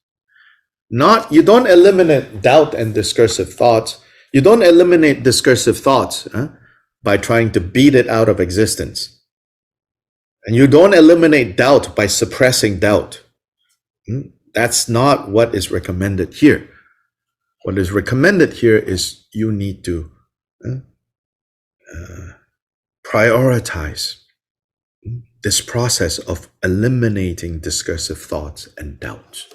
You don't eliminate doubt and discursive thoughts. You don't eliminate discursive thoughts by trying to beat it out of existence. And you don't eliminate doubt by suppressing doubt. That's not what is recommended here. What is recommended here is you need to prioritize this process of eliminating discursive thoughts and doubts.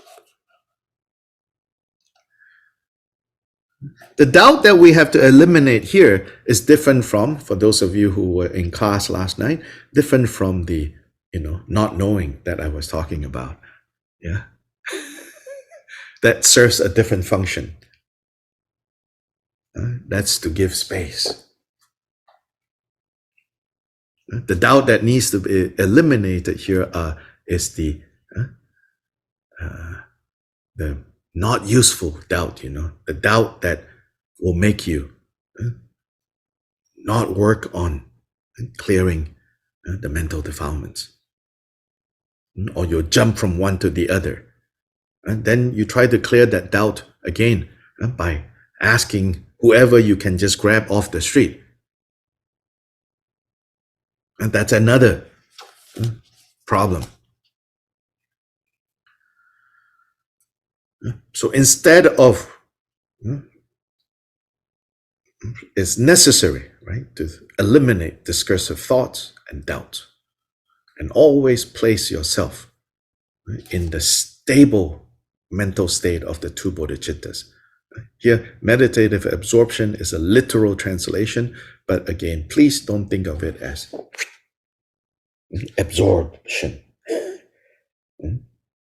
The doubt that we have to eliminate here is different from, for those of you who were in class last night, different from the, not knowing that I was talking about. Yeah. That serves a different function. That's to give space. The doubt that needs to be eliminated here is the not useful doubt, the doubt that will make you not work on clearing the mental defilements. Or you jump from one to the other. And then you try to clear that doubt again by asking whoever you can just grab off the street. And that's another problem. So instead of, it's necessary, right, to eliminate discursive thoughts and doubts and always place yourself in the stable mental state of the two bodhicittas. Here, meditative absorption is a literal translation, but again, please don't think of it as absorption.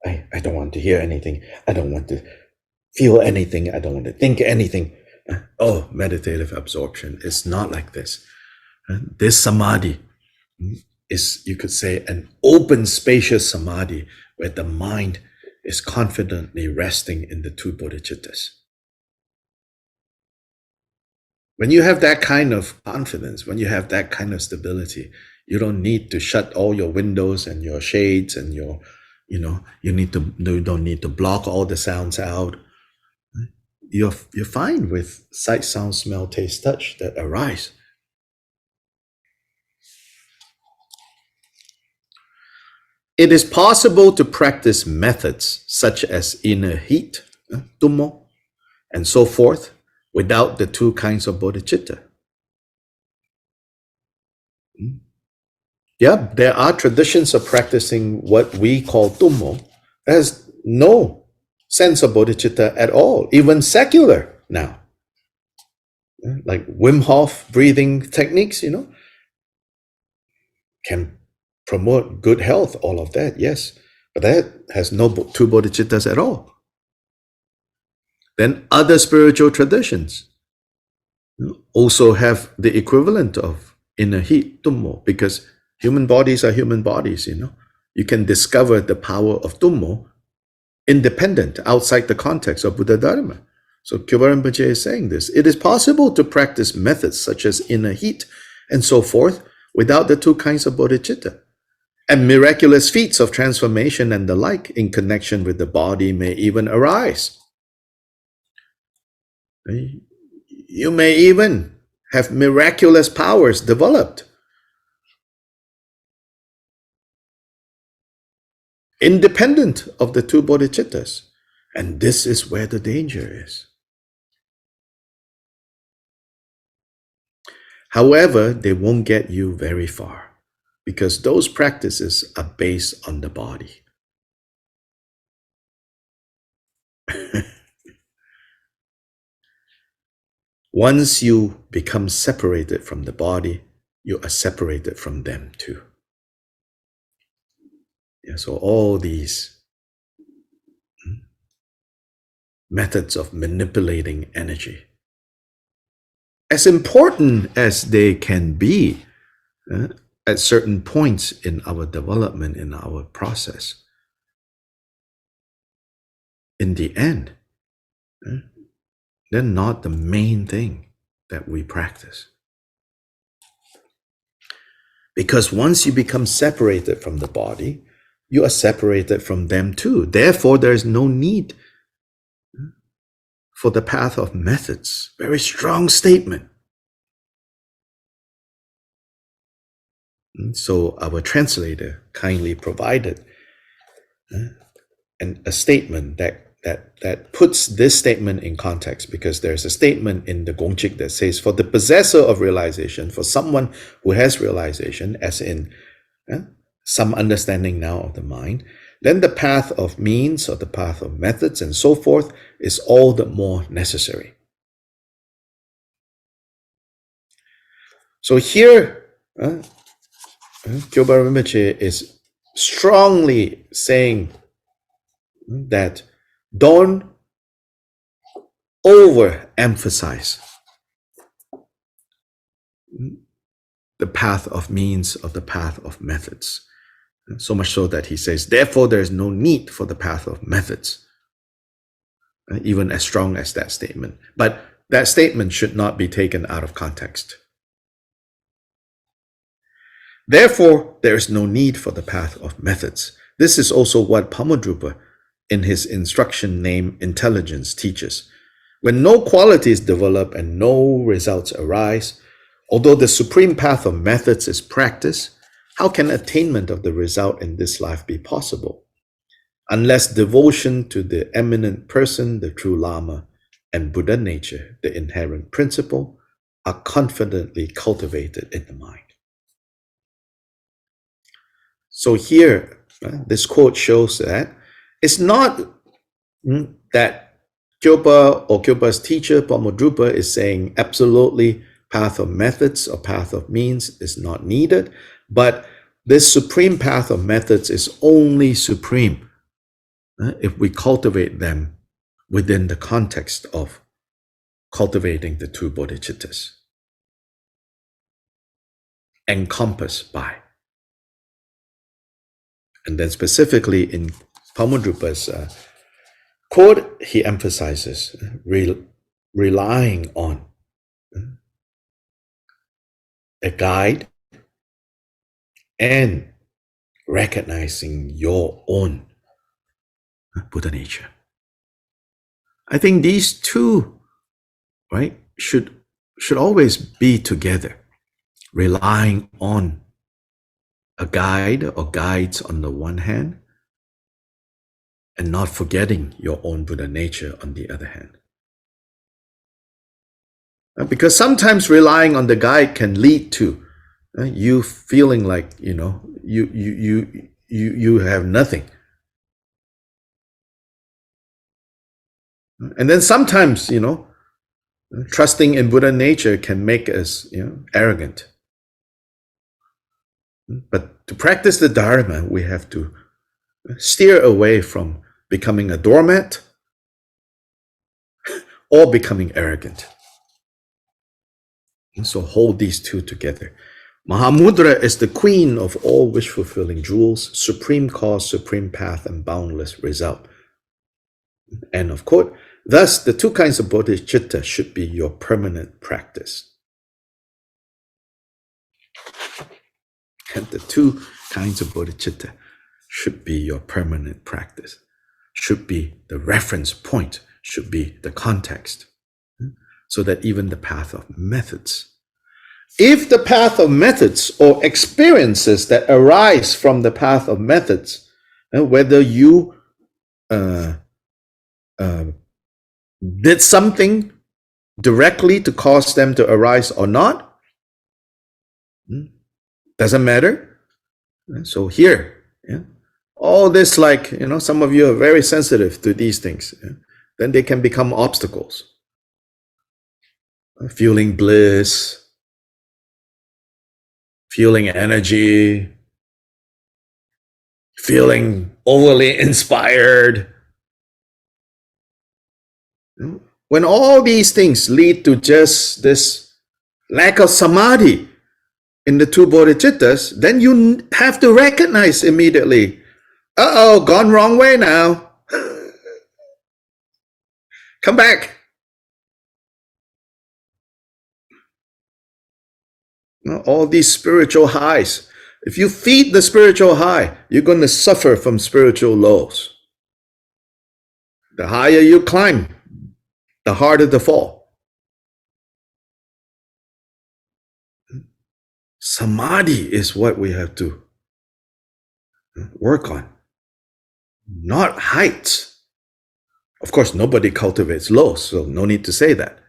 I don't want to hear anything. I don't want to feel anything. I don't want to think anything. Meditative absorption is not like this. This samadhi is, you could say, an open, spacious samadhi where the mind is confidently resting in the two bodhicittas. When you have that kind of confidence, when you have that kind of stability, you don't need to shut all your windows and your shades and you don't need to block all the sounds out. You're fine with sight, sound, smell, taste, touch that arise. It is possible to practice methods such as inner heat, tummo, and so forth without the two kinds of bodhicitta. Yeah, there are traditions of practicing what we call tummo. There's no sense of bodhicitta at all, even secular now. Like Wim Hof breathing techniques, can promote good health, all of that, yes. But that has no two bodhicittas at all. Then other spiritual traditions also have the equivalent of inner heat, tummo, because human bodies are human bodies, You can discover the power of tummo independent, outside the context of Buddha Dharma. So Kyoba Rinpoche is saying this. It is possible to practice methods such as inner heat and so forth without the two kinds of bodhicitta. And miraculous feats of transformation and the like in connection with the body may even arise. You may even have miraculous powers developed, independent of the two bodhicittas. And this is where the danger is. However, they won't get you very far because those practices are based on the body. Once you become separated from the body, you are separated from them too. Yeah, so all these methods of manipulating energy, as important as they can be at certain points in our development, in our process, in the end, they're not the main thing that we practice. Because once you become separated from the body, you are separated from them too. Therefore, there is no need for the path of methods. Very strong statement. So our translator kindly provided a statement that puts this statement in context, because there's a statement in the gomchen that says, for the possessor of realization, for someone who has realization, as in some understanding now of the mind, then the path of means or the path of methods and so forth is all the more necessary. So here, Kyoba Rinpoche is strongly saying that don't overemphasize the path of means or the path of methods. So much so that he says, therefore, there is no need for the path of methods, even as strong as that statement. But that statement should not be taken out of context. Therefore, there is no need for the path of methods. This is also what Pamadrupa, in his instruction named Intelligence, teaches. When no qualities develop and no results arise, although the supreme path of methods is practice, how can attainment of the result in this life be possible? Unless devotion to the eminent person, the true lama, and Buddha nature, the inherent principle, are confidently cultivated in the mind. So here, this quote shows that it's not that Kyopa or Kyopa's teacher, Pamadrupa, is saying absolutely path of methods or path of means is not needed, but this supreme path of methods is only supreme if we cultivate them within the context of cultivating the two bodhicittas, encompassed by. And then specifically in Pamadrupa's quote, he emphasizes relying on a guide and recognizing your own Buddha nature. I think these two, right, should always be together, relying on a guide or guides on the one hand, and not forgetting your own Buddha nature on the other hand. Because sometimes relying on the guide can lead to you feeling like you have nothing, and then sometimes trusting in Buddha nature can make us arrogant. But to practice the Dharma, we have to steer away from becoming a doormat or becoming arrogant. And so hold these two together. Mahamudra is the queen of all wish-fulfilling jewels, supreme cause, supreme path, and boundless result. End of quote. Thus, the two kinds of bodhicitta should be your permanent practice. And the two kinds of bodhicitta should be your permanent practice, should be the reference point, should be the context, so that even the path of methods, if the path of methods or experiences that arise from the path of methods, whether you did something directly to cause them to arise or not, doesn't matter. So here, all this, some of you are very sensitive to these things, then they can become obstacles. feeling bliss, feeling energy, feeling overly inspired. When all these things lead to just this lack of samadhi in the two bodhicittas, then you have to recognize immediately, uh-oh, gone wrong way now. Come back. All these spiritual highs. If you feed the spiritual high, you're going to suffer from spiritual lows. The higher you climb, the harder the fall. Samadhi is what we have to work on, not heights. Of course, nobody cultivates lows, so no need to say that.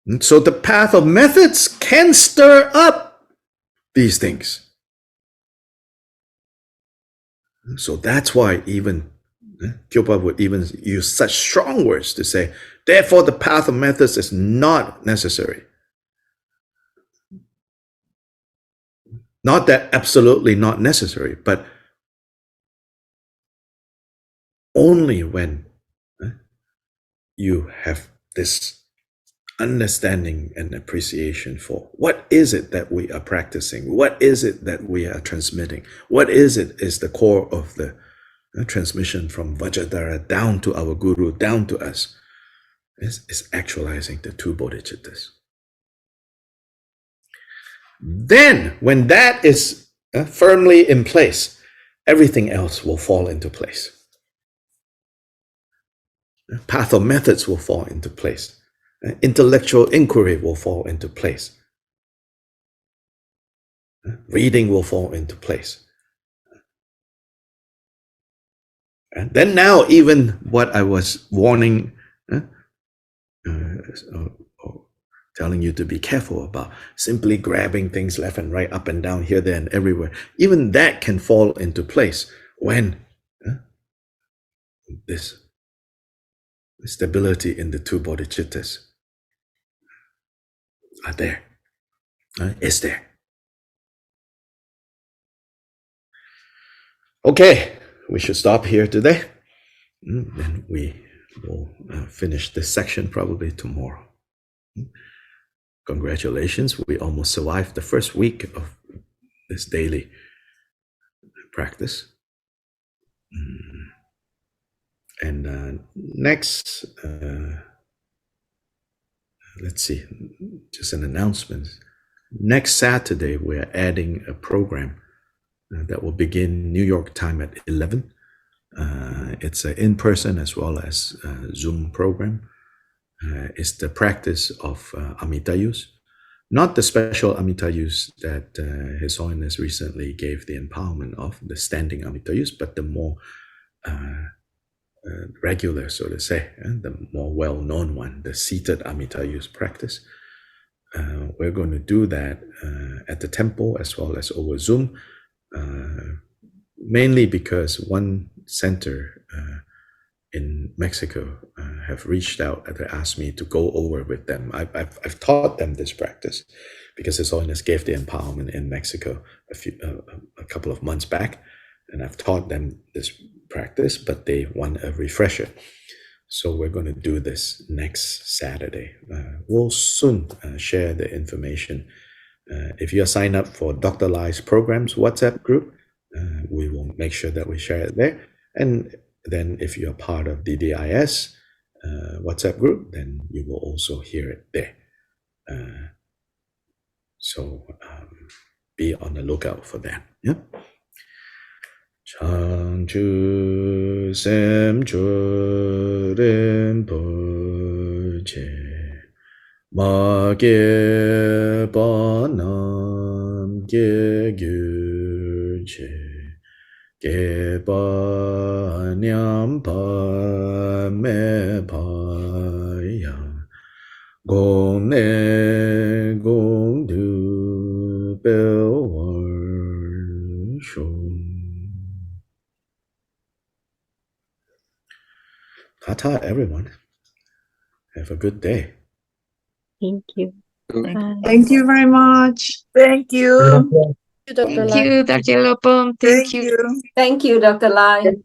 And so the path of methods can stir up these things. So that's why even Kyopa would even use such strong words to say, therefore the path of methods is not necessary. Not that absolutely not necessary, but only when you have this understanding and appreciation for what is it that we are practicing, what is it that we are transmitting, what is it is the core of the transmission from Vajradhara down to our guru, down to us, is actualizing the two bodhicittas. Then, when that is firmly in place, everything else will fall into place. Path of methods will fall into place. Intellectual inquiry will fall into place. Reading will fall into place. And then now, even what I was warning, telling you to be careful about, simply grabbing things left and right, up and down, here, there, and everywhere, even that can fall into place when this stability in the two bodhicittas are there, is there. Okay, we should stop here today. Then we will finish this section probably tomorrow. Congratulations, we almost survived the first week of this daily practice. And next, let's see, just an announcement. Next Saturday, we're adding a program that will begin New York time at 11. It's an in-person as well as Zoom program. It's the practice of Amitayus, not the special Amitayus that His Holiness recently gave the empowerment of, the standing Amitayus, but the more regular, so to say, the more well-known one, the seated Amitayus practice. We're going to do that at the temple as well as over Zoom, mainly because one center in Mexico have reached out and asked me to go over with them. I've taught them this practice because His Holiness gave the empowerment in Mexico a couple of months back, and I've taught them this practice, but they want a refresher. So we're going to do this next Saturday. We'll soon share the information. If you're signed up for Dr. Lai's programs WhatsApp group, we will make sure that we share it there. And then if you're part of DDIS WhatsApp group, then you will also hear it there. So be on the lookout for that. Yeah. Changchu Semchu Rinpoche Ma Ge Ba Nam Ge Gyurche Ge Ba Nyam Pa Me Pa Ya Gong Ne Gong Du Bel War Shou. Tata, everyone. Have a good day. Thank you. Bye. Thank you very much. Thank you. Dr. Thank Lai. you, Dr. Lopum. Thank you. Thank you, Dr. Lai.